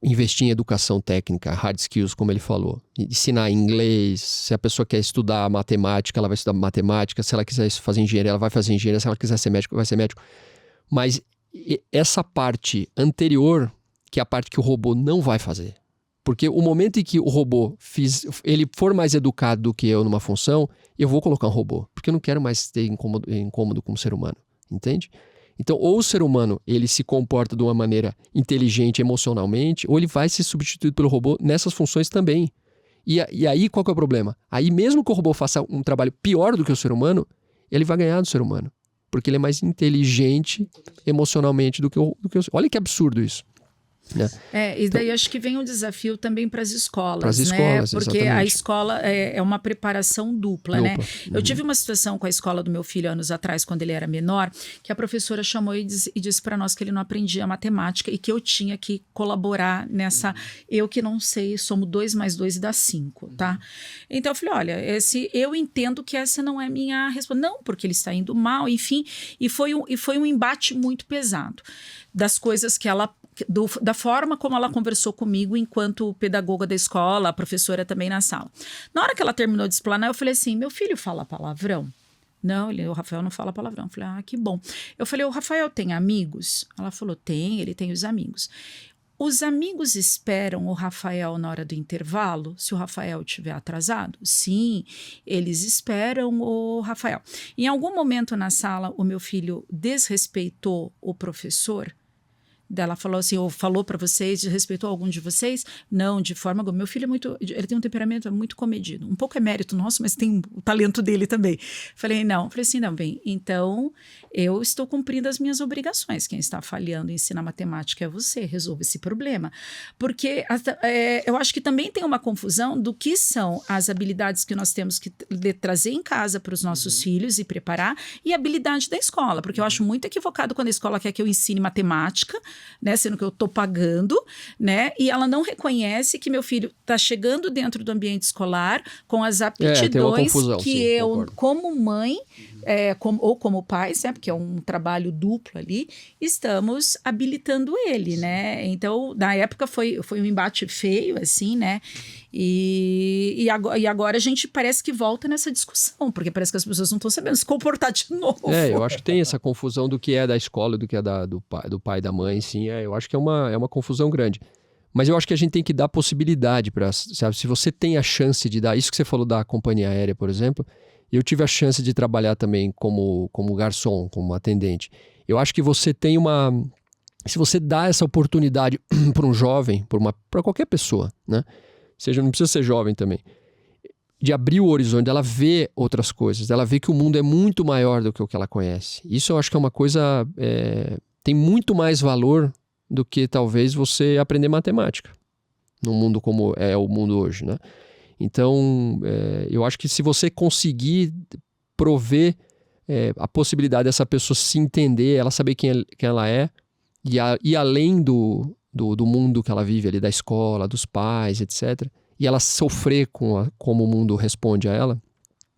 investir em educação técnica, hard skills, como ele falou. Ensinar inglês, se a pessoa quer estudar matemática, ela vai estudar matemática, se ela quiser fazer engenharia, ela vai fazer engenharia, se ela quiser ser médico, vai ser médico. Mas essa parte anterior, que é a parte que o robô não vai fazer. Porque o momento em que o robô ele for mais educado do que eu numa função, eu vou colocar um robô, porque eu não quero mais ter incômodo com o ser humano, entende? Então, ou o ser humano ele se comporta de uma maneira inteligente emocionalmente, ou ele vai ser substituído pelo robô nessas funções também. E aí, qual que é o problema? Aí, mesmo que o robô faça um trabalho pior do que o ser humano, ele vai ganhar do ser humano. Porque ele é mais inteligente emocionalmente do que o... Olha que absurdo isso. né? E daí acho que vem um desafio também para as escolas, Pras escolas, né? Porque exatamente. a escola é uma preparação dupla, né? Uhum. Eu tive uma situação com a escola do meu filho anos atrás, quando ele era menor, que a professora chamou e disse para nós que ele não aprendia matemática e que eu tinha que colaborar nessa. Eu que não sei, somos 2 mais 2 dá 5, tá? Então eu falei, olha, eu entendo que essa não é minha resposta. Não, porque ele está indo mal, enfim. E foi um embate muito pesado das coisas que ela... da forma como ela conversou comigo enquanto pedagoga da escola, a professora também na sala. Na hora que ela terminou de explanar, eu falei assim, meu filho fala palavrão? Não, o Rafael não fala palavrão. Eu falei, que bom. Eu falei, o Rafael tem amigos? Ela falou, tem, ele tem os amigos. Os amigos esperam o Rafael na hora do intervalo, se o Rafael estiver atrasado? Sim, eles esperam o Rafael. Em algum momento na sala, o meu filho desrespeitou o professor? Ela falou assim, ou falou para vocês, desrespeitou algum de vocês? Não, de forma alguma. Meu filho ele tem um temperamento muito comedido. Um pouco é mérito nosso, mas tem o talento dele também. Falei assim, não, bem, então eu estou cumprindo as minhas obrigações. Quem está falhando em ensinar matemática é você, resolva esse problema. Porque eu acho que também tem uma confusão do que são as habilidades que nós temos que trazer em casa para os nossos filhos e preparar, e a habilidade da escola. Porque eu acho muito equivocado quando a escola quer que eu ensine matemática, né, sendo que eu estou pagando, né, e ela não reconhece que meu filho está chegando dentro do ambiente escolar com as aptidões que sim, eu, concordo. Como mãe, ou como pais, né, porque é um trabalho duplo ali, estamos habilitando ele, né? Então, na época foi um embate feio, assim, né? E agora a gente parece que volta nessa discussão, porque parece que as pessoas não estão sabendo se comportar de novo. Eu acho que tem essa confusão do que é da escola e do que é do pai e da mãe, sim. Eu acho que é uma confusão grande. Mas eu acho que a gente tem que dar possibilidade para, sabe, se você tem a chance de dar, isso que você falou da companhia aérea, por exemplo, eu tive a chance de trabalhar também como garçom, como atendente. Eu acho que você tem se você dá essa oportunidade para um jovem, para qualquer pessoa, né? Não precisa ser jovem também, de abrir o horizonte, dela ver outras coisas, dela ver que o mundo é muito maior do que o que ela conhece. Isso eu acho que é uma coisa, tem muito mais valor do que talvez você aprender matemática, num mundo como é o mundo hoje, né? Então, eu acho que se você conseguir prover a possibilidade dessa pessoa se entender, ela saber quem ela é, e além do mundo que ela vive ali, da escola, dos pais, etc., e ela sofrer como o mundo responde a ela,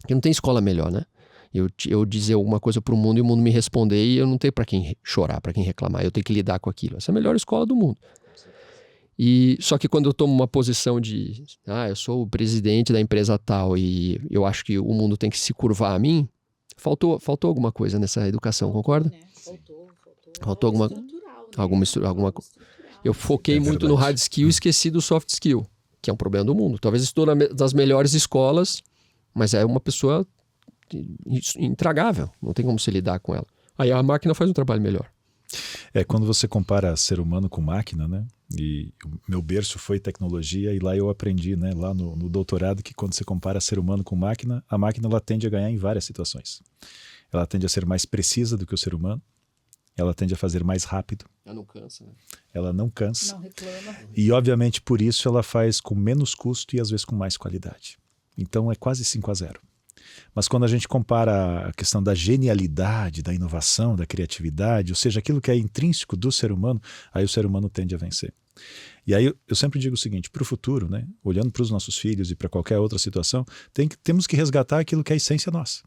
porque não tem escola melhor, né? Eu dizer alguma coisa para o mundo e o mundo me responder, e eu não tenho para quem chorar, para quem reclamar, eu tenho que lidar com aquilo. Essa é a melhor escola do mundo. Só que quando eu tomo uma posição de eu sou o presidente da empresa tal e eu acho que o mundo tem que se curvar a mim, faltou alguma coisa nessa educação, concorda? Faltou alguma coisa. Eu foquei muito no hard skill e esqueci do soft skill, que é um problema do mundo. Talvez estou das melhores escolas, mas é uma pessoa intragável, não tem como se lidar com ela. Aí a máquina faz um trabalho melhor. Quando você compara ser humano com máquina, né? E o meu berço foi tecnologia e lá eu aprendi, né? Lá no doutorado, que quando você compara ser humano com máquina, a máquina ela tende a ganhar em várias situações. Ela tende a ser mais precisa do que o ser humano. Ela tende a fazer mais rápido. Ela não cansa, né? Ela não cansa. Não reclama. E, obviamente, por isso ela faz com menos custo e, às vezes, com mais qualidade. Então, é quase 5-0. Mas quando a gente compara a questão da genialidade, da inovação, da criatividade, ou seja, aquilo que é intrínseco do ser humano, aí o ser humano tende a vencer. E aí eu sempre digo o seguinte, para o futuro, né, olhando para os nossos filhos e para qualquer outra situação, temos que resgatar aquilo que é a essência nossa.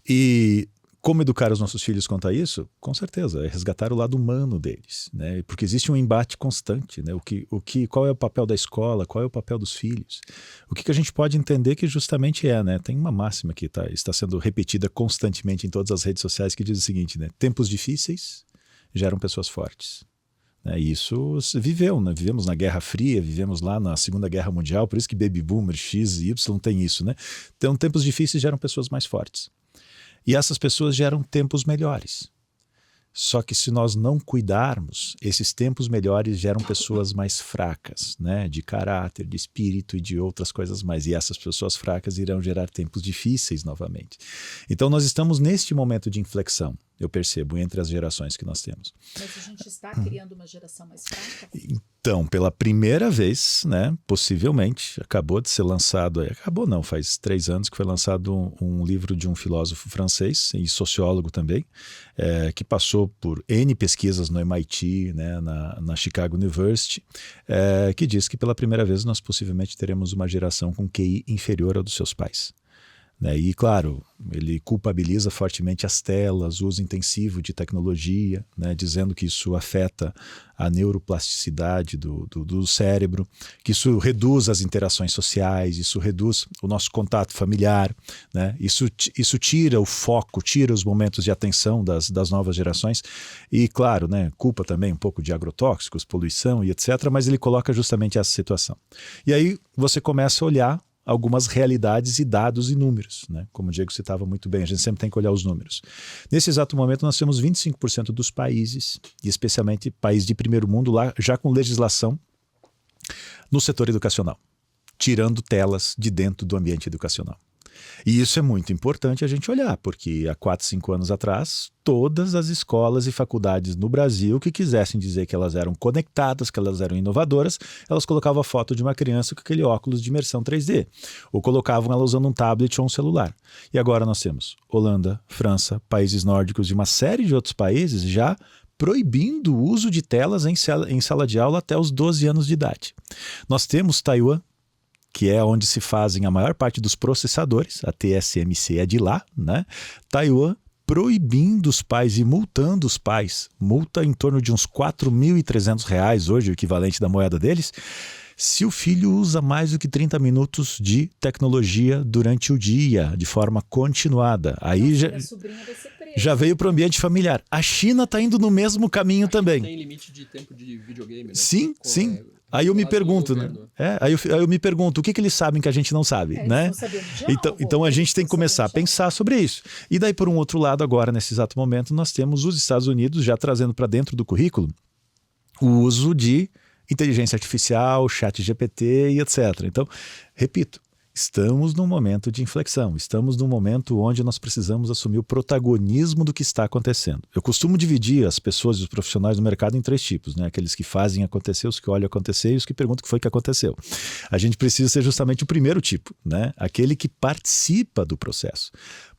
E como educar os nossos filhos quanto a isso? Com certeza, é resgatar o lado humano deles, né? Porque existe um embate constante, né? Qual é o papel da escola, qual é o papel dos filhos? O que a gente pode entender que justamente né? Tem uma máxima que está sendo repetida constantemente em todas as redes sociais que diz o seguinte, né? Tempos difíceis geram pessoas fortes. E isso viveu, né? Vivemos na Guerra Fria, vivemos lá na Segunda Guerra Mundial, por isso que Baby Boomer, X e Y tem isso, né? Então, tempos difíceis geram pessoas mais fortes. E essas pessoas geram tempos melhores. Só que se nós não cuidarmos, esses tempos melhores geram pessoas mais fracas, né? De caráter, de espírito e de outras coisas mais. E essas pessoas fracas irão gerar tempos difíceis novamente. Então nós estamos neste momento de inflexão. eu percebo, entre as gerações que nós temos. Mas a gente está criando uma geração mais fraca? Então, pela primeira vez, né, possivelmente, acabou de ser lançado, acabou não, faz 3 anos que foi lançado um livro de um filósofo francês e sociólogo também, que passou por N pesquisas no MIT, né, na Chicago University, que diz que pela primeira vez nós possivelmente teremos uma geração com QI inferior ao dos seus pais. E, claro, ele culpabiliza fortemente as telas, o uso intensivo de tecnologia, né, dizendo que isso afeta a neuroplasticidade do cérebro, que isso reduz as interações sociais, isso reduz o nosso contato familiar, né, isso tira o foco, tira os momentos de atenção das novas gerações e, claro, né, culpa também um pouco de agrotóxicos, poluição e etc., mas ele coloca justamente essa situação. E aí você começa a olhar algumas realidades e dados e números, né? Como o Diego citava muito bem, a gente sempre tem que olhar os números. Nesse exato momento nós temos 25% dos países, e especialmente países de primeiro mundo, lá já com legislação no setor educacional, tirando telas de dentro do ambiente educacional. E isso é muito importante a gente olhar, porque há 4, 5 anos atrás, todas as escolas e faculdades no Brasil que quisessem dizer que elas eram conectadas, que elas eram inovadoras, elas colocavam a foto de uma criança com aquele óculos de imersão 3D, ou colocavam ela usando um tablet ou um celular. E agora nós temos Holanda, França, países nórdicos e uma série de outros países já proibindo o uso de telas em sala de aula até os 12 anos de idade. Nós temos Taiwan, que é onde se fazem a maior parte dos processadores, a TSMC é de lá, né? Taiwan proibindo os pais e multando os pais, multa em torno de uns R$4.300 hoje, o equivalente da moeda deles, se o filho usa mais do que 30 minutos de tecnologia durante o dia, de forma continuada. Aí já veio para o ambiente familiar. A China está indo no mesmo caminho também. Tem limite de tempo de videogame, né? Sim, sim. Aí eu me pergunto, né? Aí eu me pergunto, o que eles sabem que a gente não sabe, né? Então a gente tem que começar a pensar sobre isso. E daí, por um outro lado, agora, nesse exato momento, nós temos os Estados Unidos já trazendo para dentro do currículo o uso de inteligência artificial, chat GPT e etc. Então, repito, estamos num momento de inflexão, estamos num momento onde nós precisamos assumir o protagonismo do que está acontecendo. Eu costumo dividir as pessoas e os profissionais do mercado em 3 tipos, né? Aqueles que fazem acontecer, os que olham acontecer e os que perguntam o que foi que aconteceu. A gente precisa ser justamente o primeiro tipo, né? Aquele que participa do processo.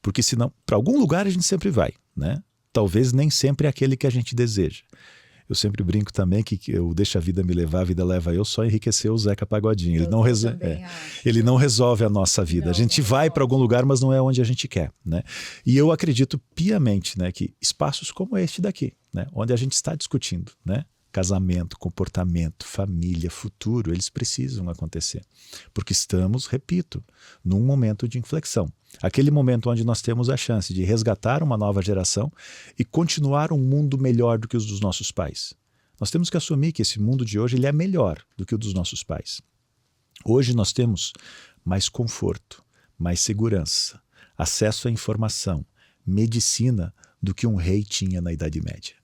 Porque senão, para algum lugar a gente sempre vai, né? Talvez nem sempre é aquele que a gente deseja. Eu sempre brinco também que eu deixo a vida me levar, a vida leva eu, só enriqueceu o Zeca Pagodinho. Ele não resolve a nossa vida. A gente vai para algum lugar, mas não é onde a gente quer, né? E eu acredito piamente, né, que espaços como este daqui, né, onde a gente está discutindo, né, casamento, comportamento, família, futuro, eles precisam acontecer. Porque estamos, repito, num momento de inflexão. Aquele momento onde nós temos a chance de resgatar uma nova geração e continuar um mundo melhor do que os dos nossos pais. Nós temos que assumir que esse mundo de hoje ele é melhor do que o dos nossos pais. Hoje nós temos mais conforto, mais segurança, acesso à informação, medicina do que um rei tinha na Idade Média.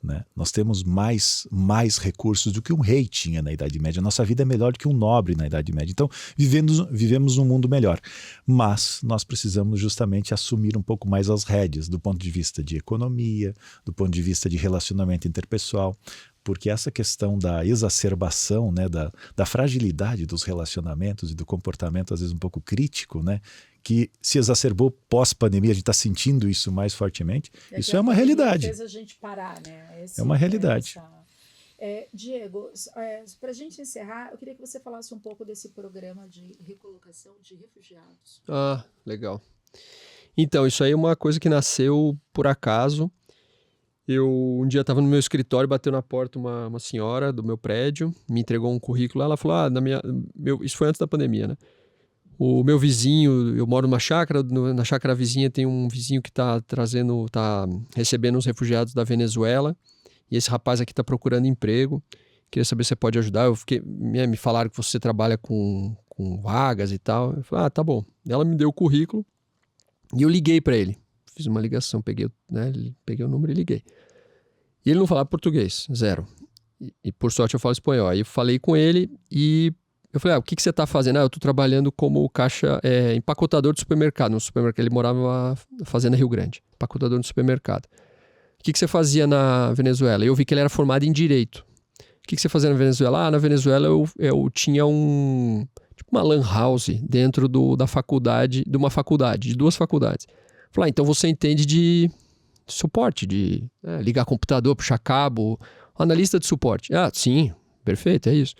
Né? Nós temos mais recursos do que um rei tinha na Idade Média. Nossa vida é melhor do que um nobre na Idade Média. Então, vivemos num mundo melhor. Mas nós precisamos justamente assumir um pouco mais as rédeas do ponto de vista de economia, do ponto de vista de relacionamento interpessoal, porque essa questão da exacerbação, né, da fragilidade dos relacionamentos e do comportamento, às vezes um pouco crítico, né, que se exacerbou pós-pandemia, a gente está sentindo isso mais fortemente. Isso é uma realidade. Fez a gente parar, né? É uma realidade. Diego, para a gente encerrar, eu queria que você falasse um pouco desse programa de recolocação de refugiados. Ah, legal. Então, isso aí é uma coisa que nasceu por acaso. Eu um dia estava no meu escritório, bateu na porta uma senhora do meu prédio, me entregou um currículo, ela falou, isso foi antes da pandemia, né? O meu vizinho, eu moro numa chácara, na chácara vizinha tem um vizinho que tá recebendo uns refugiados da Venezuela, e esse rapaz aqui tá procurando emprego, queria saber se você pode ajudar. Me falaram que você trabalha com vagas e tal. Eu falei, tá bom. Ela me deu o currículo e eu liguei para ele. Fiz uma ligação, peguei o número e liguei. E ele não falava português, 0. E por sorte eu falo espanhol. Aí eu falei com ele e eu falei, o que você está fazendo? Eu estou trabalhando como empacotador de supermercado. No supermercado, ele morava na Fazenda Rio Grande, empacotador de supermercado. que você fazia na Venezuela? Eu vi que ele era formado em Direito. O que você fazia na Venezuela? Na Venezuela eu tinha tipo uma lan house dentro da faculdade, de 2 faculdades. Falei, então você entende de suporte, de ligar computador, puxar cabo, analista de suporte. Sim, perfeito, é isso.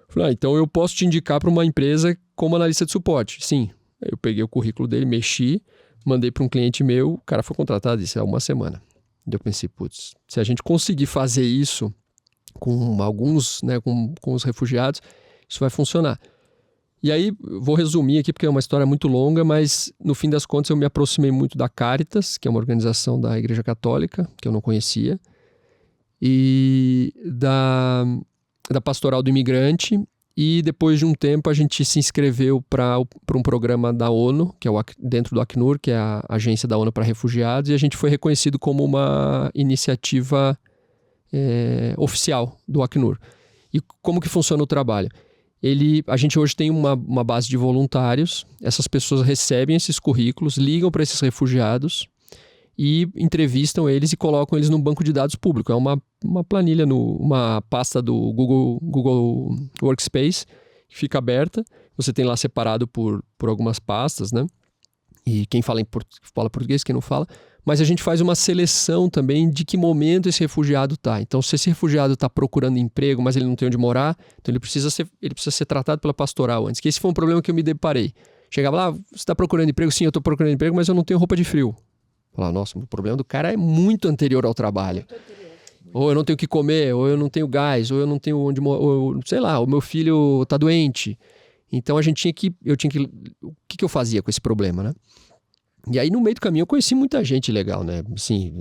Falei, então eu posso te indicar para uma empresa como analista de suporte. Sim. Eu peguei o currículo dele, mexi, mandei para um cliente meu, o cara foi contratado isso há uma semana. Eu pensei, putz, se a gente conseguir fazer isso com alguns, né, com os refugiados, isso vai funcionar. E aí, vou resumir aqui, porque é uma história muito longa, mas no fim das contas eu me aproximei muito da Caritas, que é uma organização da Igreja Católica, que eu não conhecia, e da Pastoral do Imigrante, e depois de um tempo a gente se inscreveu para um programa da ONU, que é dentro do Acnur, que é a agência da ONU para refugiados, e a gente foi reconhecido como uma iniciativa oficial do Acnur. E como que funciona o trabalho? A gente hoje tem uma base de voluntários, essas pessoas recebem esses currículos, ligam para esses refugiados e entrevistam eles e colocam eles no banco de dados público. É uma planilha, uma pasta do Google Workspace, que fica aberta, você tem lá separado por algumas pastas, né? E quem fala português, quem não fala. Mas a gente faz uma seleção também de que momento esse refugiado está. Então, se esse refugiado está procurando emprego, mas ele não tem onde morar, então ele precisa ser tratado pela pastoral antes. Que esse foi um problema que eu me deparei. Chegava lá, você está procurando emprego? Sim, eu estou procurando emprego, mas eu não tenho roupa de frio. Falava, nossa, o problema do cara é muito anterior ao trabalho. Ou eu não tenho o que comer, ou eu não tenho gás, ou eu não tenho onde morar, sei lá, o meu filho está doente. Então, o que eu fazia com esse problema, né? E aí, no meio do caminho, eu conheci muita gente legal, né? Assim,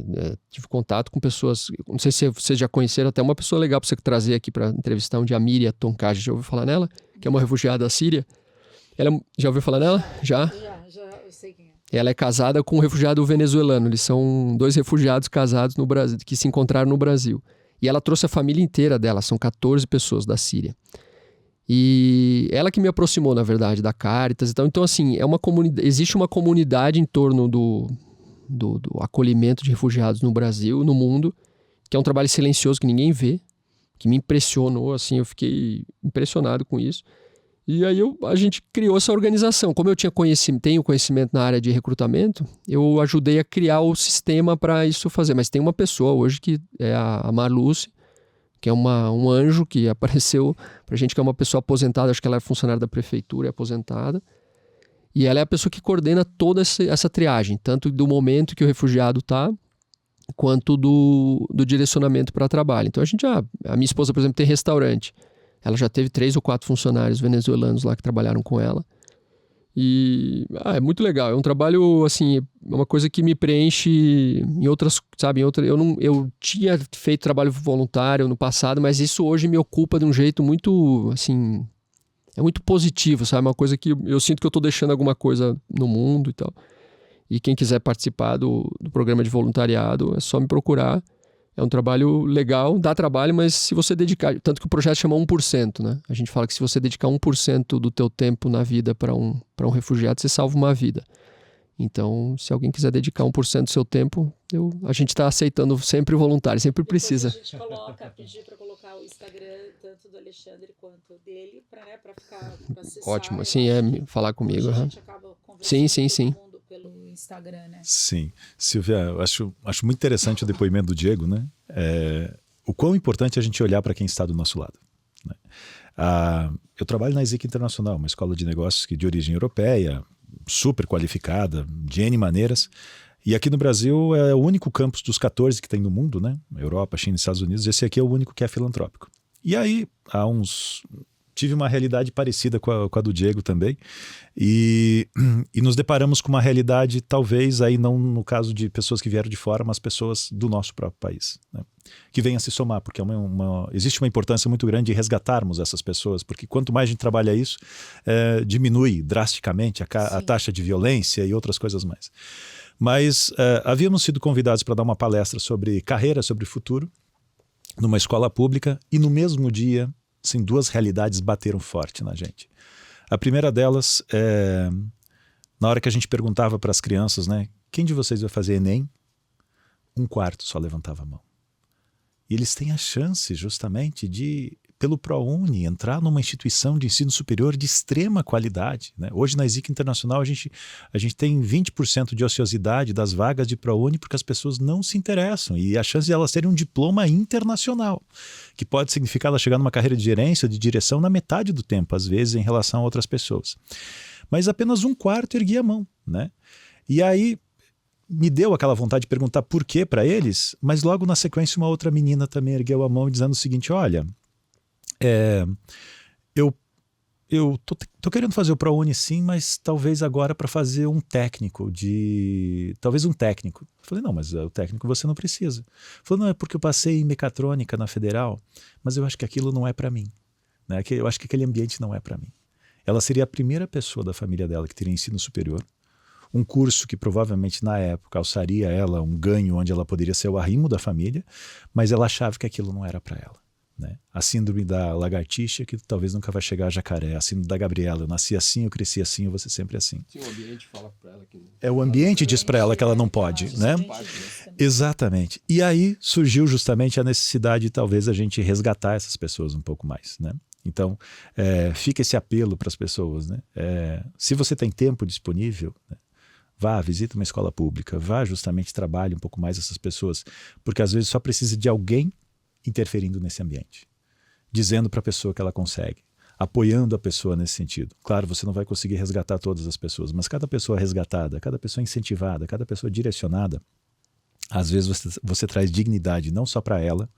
tive contato com pessoas... Não sei se vocês já conheceram, até uma pessoa legal para você trazer aqui para entrevistar, onde a Miriam Tonkaj, já ouviu falar nela? Que é uma refugiada da Síria. Já ouviu falar nela? Já, eu sei quem é. Ela é casada com um refugiado venezuelano. Eles são 2 refugiados casados no Brasil, que se encontraram no Brasil. E ela trouxe a família inteira dela, são 14 pessoas da Síria. E ela que me aproximou, na verdade, da Caritas e tal. Então, assim, existe uma comunidade em torno do acolhimento de refugiados no Brasil, no mundo, que é um trabalho silencioso que ninguém vê, que me impressionou, assim, eu fiquei impressionado com isso. E aí a gente criou essa organização. Como eu tenho conhecimento na área de recrutamento, eu ajudei a criar o sistema para isso fazer. Mas tem uma pessoa hoje que é a Marluce, que é um anjo que apareceu pra gente, que é uma pessoa aposentada, acho que ela é funcionária da prefeitura, é aposentada. E ela é a pessoa que coordena toda essa triagem, tanto do momento que o refugiado está, quanto do direcionamento para trabalho. Então a minha esposa, por exemplo, tem restaurante. Ela já teve 3 ou 4 funcionários venezuelanos lá que trabalharam com ela. E é muito legal, é um trabalho, assim, é uma coisa que me preenche em outras, sabe, eu tinha feito trabalho voluntário no passado, mas isso hoje me ocupa de um jeito muito, assim, é muito positivo, sabe, uma coisa que eu sinto que eu estou deixando alguma coisa no mundo e tal. E quem quiser participar do programa de voluntariado, é só me procurar. É um trabalho legal, dá trabalho, mas se você dedicar... Tanto que o projeto chama 1%, né? A gente fala que se você dedicar 1% do teu tempo na vida para um refugiado, você salva uma vida. Então, se alguém quiser dedicar 1% do seu tempo, a gente está aceitando sempre voluntário, sempre precisa. A gente pedir para colocar o Instagram, tanto do Alexandre quanto dele, para ficar... Pra acessar. Ótimo, assim, falar comigo. A gente acaba conversando sim. Pelo Instagram, né? Sim. Silvia, eu acho muito interessante o depoimento do Diego, né? O quão importante é a gente olhar para quem está do nosso lado, né? Eu trabalho na ESIC Internacional, uma escola de negócios de origem europeia, super qualificada, de N maneiras. E aqui no Brasil é o único campus dos 14 que tem no mundo, né? Europa, China e Estados Unidos. Esse aqui é o único que é filantrópico. E aí, tive uma realidade parecida com a do Diego também, e nos deparamos com uma realidade, talvez aí não no caso de pessoas que vieram de fora, mas pessoas do nosso próprio país, né? Que venham a se somar, porque existe uma importância muito grande de resgatarmos essas pessoas, porque quanto mais a gente trabalha isso, diminui drasticamente a taxa de violência e outras coisas mais. Mas havíamos sido convidados para dar uma palestra sobre carreira, sobre futuro, numa escola pública, e no mesmo dia, assim, 2 realidades bateram forte na gente. A primeira delas na hora que a gente perguntava para as crianças, né, quem de vocês vai fazer Enem? 1 quarto só levantava a mão. E eles têm a chance justamente de, pelo ProUni, entrar numa instituição de ensino superior de extrema qualidade, né? Hoje na ESIC Internacional a gente tem 20% de ociosidade das vagas de ProUni porque as pessoas não se interessam, e a chance de elas terem um diploma internacional, que pode significar ela chegar numa carreira de gerência ou de direção na metade do tempo, às vezes, em relação a outras pessoas. Mas apenas 1 quarto erguia a mão, né? E aí me deu aquela vontade de perguntar por quê para eles, mas logo na sequência uma outra menina também ergueu a mão dizendo o seguinte: olha, eu tô querendo fazer o ProUni sim, mas talvez agora para fazer um técnico talvez um técnico. Eu falei, não, mas o técnico você não precisa. Falei, não, é porque eu passei em mecatrônica na Federal, mas eu acho que aquilo não é para mim, né? Eu acho que aquele ambiente não é para mim. Ela seria a primeira pessoa da família dela que teria ensino superior, um curso que provavelmente na época alçaria ela um ganho onde ela poderia ser o arrimo da família, mas ela achava que aquilo não era para ela, né? A síndrome da lagartixa, que talvez nunca vai chegar a jacaré. A síndrome da Gabriela: eu nasci assim, eu cresci assim, eu vou ser sempre assim. Sim, o ambiente fala para ela que... O ambiente diz para ela que ela não pode, né? Exatamente. E aí surgiu justamente a necessidade de talvez a gente resgatar essas pessoas um pouco mais, né? Então, fica esse apelo para as pessoas, né? Se você tem tempo disponível, né, vá, visita uma escola pública, vá justamente, trabalhe um pouco mais essas pessoas, porque às vezes só precisa de alguém interferindo nesse ambiente, dizendo para a pessoa que ela consegue, apoiando a pessoa nesse sentido. Claro, você não vai conseguir resgatar todas as pessoas, mas cada pessoa resgatada, cada pessoa incentivada, cada pessoa direcionada, às vezes você traz dignidade não só para ela,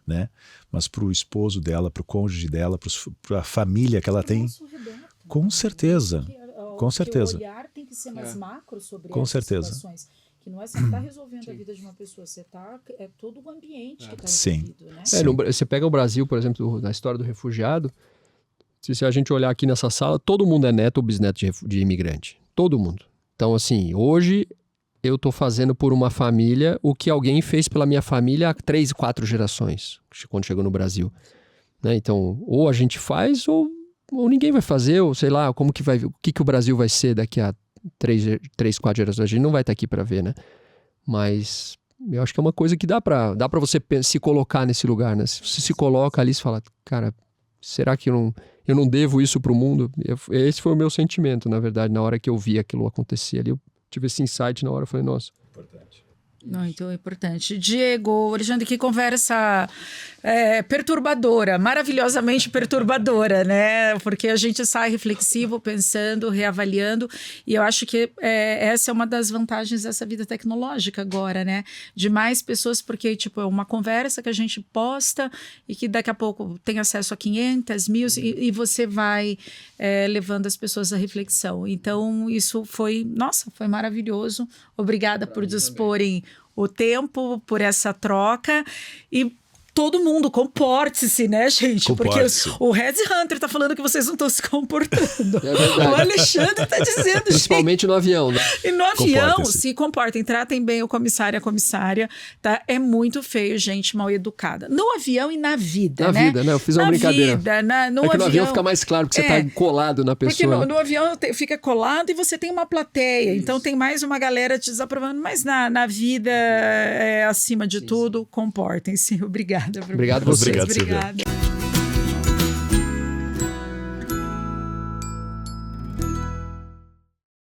né, mas para o esposo dela, para o cônjuge dela, para a família que ela tem. Com certeza. Com certeza. O olhar tem que ser mais macro sobre com essas certeza. situações. Que não é você está resolvendo a vida de uma pessoa, é todo o ambiente que está envolvido, né? Você pega o Brasil, por exemplo, na história do refugiado, se a gente olhar aqui nessa sala, todo mundo é neto ou bisneto de imigrante. Todo mundo. Então, assim, hoje eu estou fazendo por uma família o que alguém fez pela minha família há 3, 4 gerações, quando chegou no Brasil, né? Então, ou a gente faz ou ninguém vai fazer, ou sei lá, o que o Brasil vai ser daqui a 3, 4 gerações. A gente não vai estar aqui para ver, né? Mas eu acho que é uma coisa que dá para você se colocar nesse lugar, né? Se você se coloca ali e fala, cara, será que eu não devo isso para o mundo? Esse foi o meu sentimento, na verdade, na hora que eu vi aquilo acontecer ali. Eu tive esse insight na hora, eu falei, nossa. Importante. Muito importante. Diego, Alexandre, que conversa perturbadora, maravilhosamente perturbadora, né? Porque a gente sai reflexivo, pensando, reavaliando, e eu acho que essa é uma das vantagens dessa vida tecnológica agora, né? De mais pessoas, porque tipo, é uma conversa que a gente posta e que daqui a pouco tem acesso a 500, 1000 e você vai levando as pessoas à reflexão. Então, isso foi maravilhoso. Obrigada por disporem o tempo, por essa troca, e todo mundo, comporte-se, né, gente? Comporte-se. Porque o Red Hunter tá falando que vocês não estão se comportando. É verdade. O Alexandre tá dizendo, principalmente gente. No avião, né? E no avião, Comportem-se. se comportem, tratem bem o comissário e a comissária, tá? É muito feio, gente mal educada. No avião e na vida, Na né? vida, né? Eu fiz uma brincadeira. Vida, No avião fica mais claro que você tá colado na pessoa. Porque no avião fica colado e você tem uma plateia, isso. Então tem mais uma galera te desaprovando, mas na vida, acima de tudo, comportem-se. Obrigada. Obrigado a vocês. Obrigado.